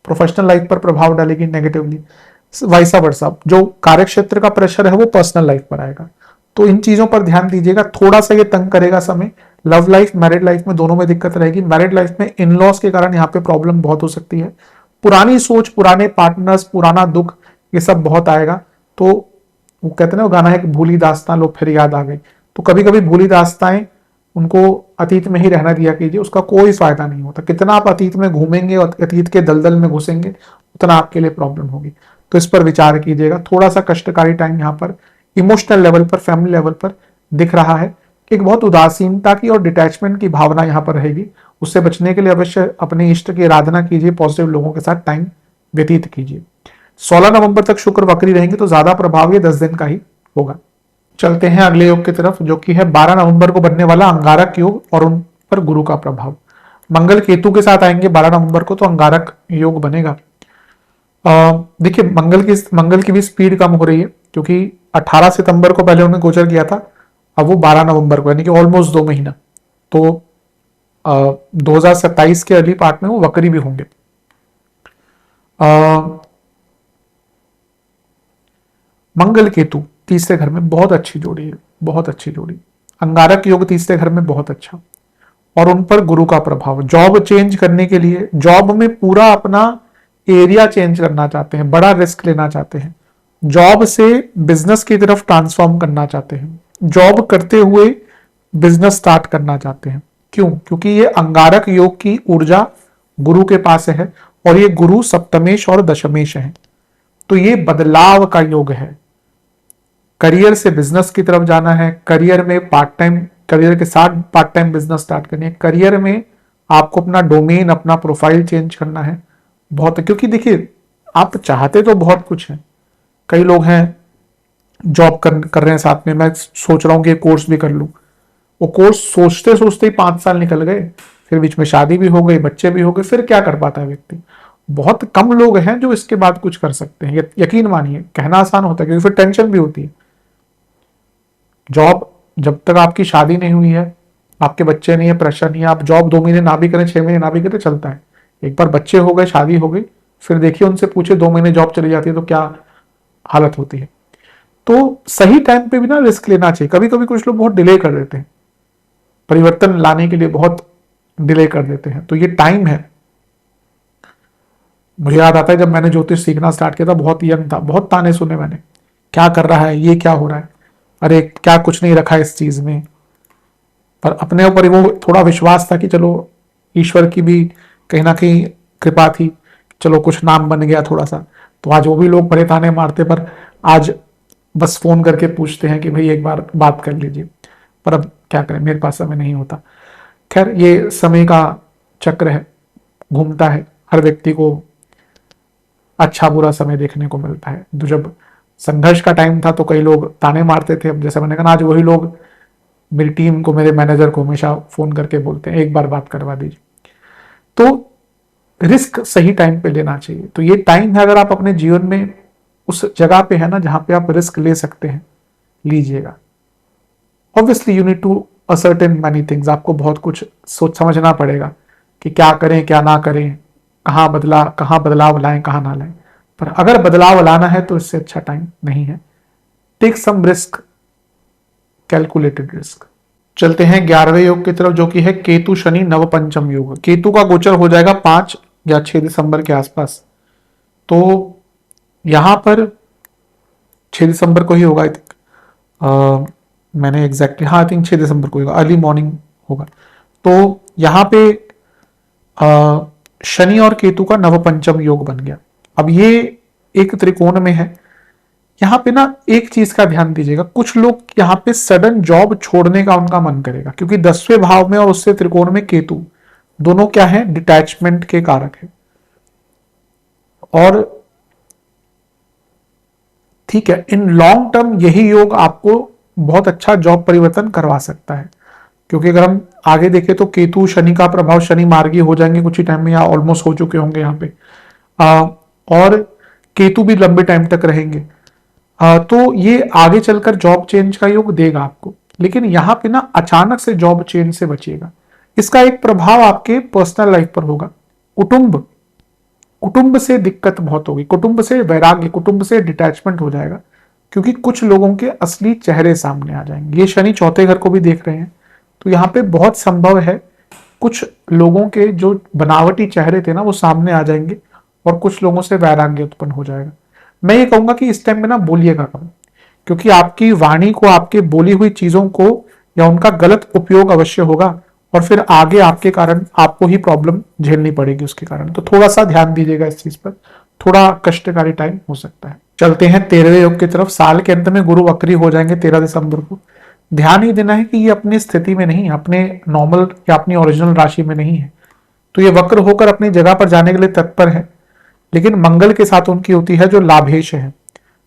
प्रोफेशनल लाइफ पर प्रभाव डालेगी नेगेटिवली, वाइसा वर्सा। जो कार्य क्षेत्र का प्रेशर है वो पर्सनल लाइफ पर आएगा। तो इन चीजों पर ध्यान दीजिएगा। थोड़ा सा ये तंग करेगा समय। लव लाइफ, मैरिड लाइफ में दोनों में दिक्कत रहेगी। मैरिड लाइफ में इन लॉस के कारण यहाँ पे प्रॉब्लम बहुत हो सकती है। पुरानी सोच, पुराने पार्टनर्स, पुराना दुख, ये सब बहुत आएगा। तो वो कहते हैं ना, वो गाना है कि भूली दास्तां लो फिर याद आ गई। तो कभी कभी भूली दास्ताएं, उनको अतीत में ही रहना दिया कीजिए, उसका कोई फायदा नहीं होता। कितना आप अतीत में घूमेंगे और अतीत के दलदल में घुसेंगे, उतना आपके लिए प्रॉब्लम होगी। तो इस पर विचार कीजिएगा। थोड़ा सा कष्टकारी टाइम यहाँ पर इमोशनल लेवल पर, फैमिली लेवल पर दिख रहा है। एक बहुत उदासीनता की और डिटैचमेंट की भावना यहाँ पर रहेगी। उससे बचने के लिए अवश्य अपने इष्ट की आराधना कीजिए, पॉजिटिव लोगों के साथ टाइम व्यतीत कीजिए। 16 नवंबर तक शुक्र वक्री रहेंगे, तो ज्यादा प्रभाव ये 10 दिन का ही होगा। चलते हैं अगले योग की तरफ, जो कि है 12 नवंबर को बनने वाला अंगारक योग और उन पर गुरु का प्रभाव। मंगल केतु के साथ आएंगे 12 नवंबर को, तो अंगारक योग बनेगा। देखिए मंगल की भी स्पीड कम हो रही है, क्योंकि 18 सितंबर को पहले उन्हें गोचर किया था, अब वो 12 नवंबर को, यानी कि ऑलमोस्ट 2 महीना। तो 2027 के अर्ली पार्ट में वो वक्री भी होंगे। मंगल केतु तीसरे घर में बहुत अच्छी जोड़ी है, बहुत अच्छी जोड़ी। अंगारक योग तीसरे घर में बहुत अच्छा, और उन पर गुरु का प्रभाव। जॉब चेंज करने के लिए, जॉब में पूरा अपना एरिया चेंज करना चाहते हैं, बड़ा रिस्क लेना चाहते हैं, जॉब से बिजनेस की तरफ ट्रांसफॉर्म करना चाहते हैं, जॉब करते हुए बिजनेस स्टार्ट करना चाहते हैं। क्यों? क्योंकि ये अंगारक योग की ऊर्जा गुरु के पास है, और ये गुरु सप्तमेश और दशमेश है। तो ये बदलाव का योग है। करियर से बिजनेस की तरफ जाना है, करियर में पार्ट टाइम, करियर के साथ पार्ट टाइम बिजनेस स्टार्ट करनी है, करियर में आपको अपना डोमेन, अपना प्रोफाइल चेंज करना है बहुत। क्योंकि देखिए आप चाहते तो बहुत कुछ है। कई लोग हैं जॉब कर रहे हैं साथ में, मैं सोच रहा हूं कि कोर्स भी कर लूं। वो कोर्स सोचते सोचते ही 5 साल निकल गए, फिर बीच में शादी भी हो गई, बच्चे भी हो गए, फिर क्या कर पाता है व्यक्ति। बहुत कम लोग हैं जो इसके बाद कुछ कर सकते हैं। यकीन मानिए, कहना आसान होता है क्योंकि फिर टेंशन भी होती है। जॉब, जब तक आपकी शादी नहीं हुई है, आपके बच्चे नहीं है, प्रेशर नहीं है, आप जॉब 2 महीने ना भी करें, 6 महीने ना भी करें, चलता है। एक बार बच्चे हो गए, शादी हो गई, फिर देखिए उनसे पूछे 2 महीने जॉब चली जाती है तो क्या हालत होती है। तो सही टाइम पे भी ना रिस्क लेना चाहिए। कभी कभी कुछ लोग बहुत डिले कर देते हैं, परिवर्तन लाने के लिए बहुत डिले कर देते हैं। तो ये टाइम है। मुझे याद आता है जब मैंने ज्योतिष सीखना स्टार्ट किया था, बहुत यंग था, बहुत ताने सुने मैंने, क्या कर रहा है ये, क्या हो रहा है, अरे क्या कुछ नहीं रखा इस चीज में। पर अपने ऊपर ही वो थोड़ा विश्वास था कि चलो ईश्वर की भी कहीं ना कहीं कृपा थी, चलो कुछ नाम बन गया थोड़ा सा। तो आज वो भी लोग बड़े ताने मारते, पर आज बस फोन करके पूछते हैं कि भाई एक बार बात कर लीजिए। पर अब क्या करें, मेरे पास समय नहीं होता। खैर ये समय का चक्र है, घूमता है, हर व्यक्ति को अच्छा बुरा समय देखने को मिलता है। तो जब संघर्ष का टाइम था तो कई लोग ताने मारते थे, अब जैसे मैंने कहा आज वही लोग मेरी टीम को, मेरे मैनेजर को हमेशा फोन करके बोलते हैं एक बार बात करवा दीजिए। तो रिस्क सही टाइम पे लेना चाहिए। तो ये टाइम है, अगर आप अपने जीवन में उस जगह पे है ना जहां पे आप रिस्क ले सकते हैं, लीजिएगा। Obviously you need to ascertain many things, आपको बहुत कुछ सोच समझना पड़ेगा कि क्या करें क्या ना करें, कहाँ बदलाव लाएं कहाँ ना लाएं। पर अगर बदलाव लाना है तो इससे अच्छा टाइम नहीं है। Take some risk, calculated risk. चलते हैं 11वें योग की तरफ, जो कि है केतु शनि नव पंचम योग। केतु का गोचर हो जाएगा 5 या 6 दिसंबर के आसपास। तो यहां पर 6 दिसंबर को ही होगा आई थिंक, मैंने एग्जैक्टली हाँ आई थिंक 6 दिसंबर को होगा, अर्ली मॉर्निंग होगा। तो यहां पे शनि और केतु का नव पंचम योग बन गया। अब ये एक त्रिकोण में है। यहाँ पे ना एक चीज का ध्यान दीजिएगा, कुछ लोग यहाँ पे सडन जॉब छोड़ने का उनका मन करेगा, क्योंकि 10वें भाव में और उससे त्रिकोण में केतु, दोनों क्या है, डिटैचमेंट के कारक है। और ठीक है, इन लॉन्ग टर्म यही योग आपको बहुत अच्छा जॉब परिवर्तन करवा सकता है। क्योंकि अगर हम आगे देखें तो केतु शनि का प्रभाव, शनि मार्गी हो जाएंगे कुछ ही टाइम में या ऑलमोस्ट हो चुके होंगे यहाँ पे, और केतु भी लंबे टाइम तक रहेंगे। तो ये आगे चलकर जॉब चेंज का योग देगा आपको। लेकिन यहाँ पे ना अचानक से जॉब चेंज से बचिएगा। इसका एक प्रभाव आपके पर्सनल लाइफ पर होगा। कुटुंब से दिक्कत बहुत होगी, कुटुंब से वैराग्य, कुटुंब से डिटैचमेंट हो जाएगा, क्योंकि कुछ लोगों के असली चेहरे सामने आ जाएंगे। ये शनि चौथे घर को भी देख रहे हैं, तो यहाँ पे बहुत संभव है कुछ लोगों के जो बनावटी चेहरे थे ना वो सामने आ जाएंगे और कुछ लोगों से वैराग्य उत्पन्न हो जाएगा। मैं ये कहूंगा कि इस टाइम में ना बोलिएगा कम, क्योंकि आपकी वाणी को, आपके बोली हुई चीजों को या उनका गलत उपयोग अवश्य होगा और फिर आगे आपके कारण आपको ही प्रॉब्लम झेलनी पड़ेगी उसके कारण। तो थोड़ा सा ध्यान दीजिएगा इस चीज पर, थोड़ा कष्टकारी टाइम हो सकता है। चलते हैं 13वें योग की तरफ। साल के अंत में गुरु वक्री हो जाएंगे 13 दिसंबर को। ध्यान ही देना है कि ये अपनी स्थिति में नहीं, अपने नॉर्मल या अपनी ओरिजिनल राशि में नहीं है। तो ये वक्र होकर अपनी जगह पर जाने के लिए तत्पर है, लेकिन मंगल के साथ उनकी होती है जो लाभेश है।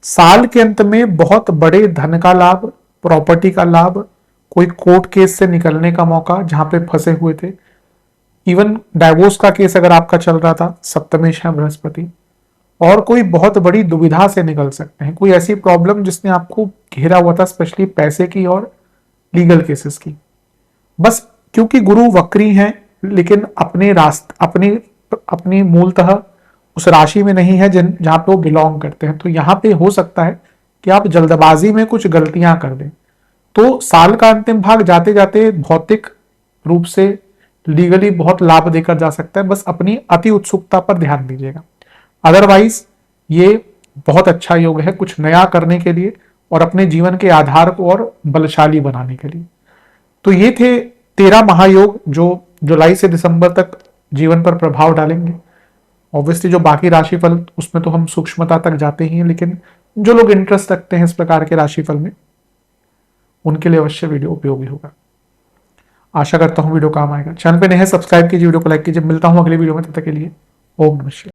साल के अंत में बहुत बड़े धन का लाभ, प्रॉपर्टी का लाभ, कोई कोर्ट केस से निकलने का मौका जहां पे फंसे हुए थे, इवन डाइवोर्स का केस अगर आपका चल रहा था, सप्तमेश है बृहस्पति, और कोई बहुत बड़ी दुविधा से निकल सकते हैं। कोई ऐसी प्रॉब्लम जिसने आपको घेरा हुआ था, स्पेशली पैसे की और लीगल केसेस की। बस क्योंकि गुरु वक्री हैं, लेकिन अपनी मूलतः उस राशि में नहीं है जहां पे वो बिलोंग करते हैं। तो यहां पे हो सकता है कि आप जल्दबाजी में कुछ गलतियां कर दें। तो साल का अंतिम भाग जाते जाते भौतिक रूप से लीगली बहुत लाभ देकर जा सकता है। बस अपनी अति उत्सुकता पर ध्यान दीजिएगा। अदरवाइज ये बहुत अच्छा योग है कुछ नया करने के लिए और अपने जीवन के आधार को और बलशाली बनाने के लिए। तो ये थे 13 महायोग जो जुलाई से दिसंबर तक जीवन पर प्रभाव डालेंगे। ऑब्वियसली जो बाकी राशिफल उसमें तो हम सूक्ष्मता तक जाते ही हैं, लेकिन जो लोग इंटरेस्ट रखते हैं इस प्रकार के राशिफल में, उनके लिए अवश्य वीडियो उपयोगी होगा। आशा करता हूं वीडियो काम आएगा। चैनल पे नए हैं सब्सक्राइब कीजिए, वीडियो को लाइक कीजिए। मिलता हूं अगले वीडियो में, तब तक के लिए ओम नमः शिवाय।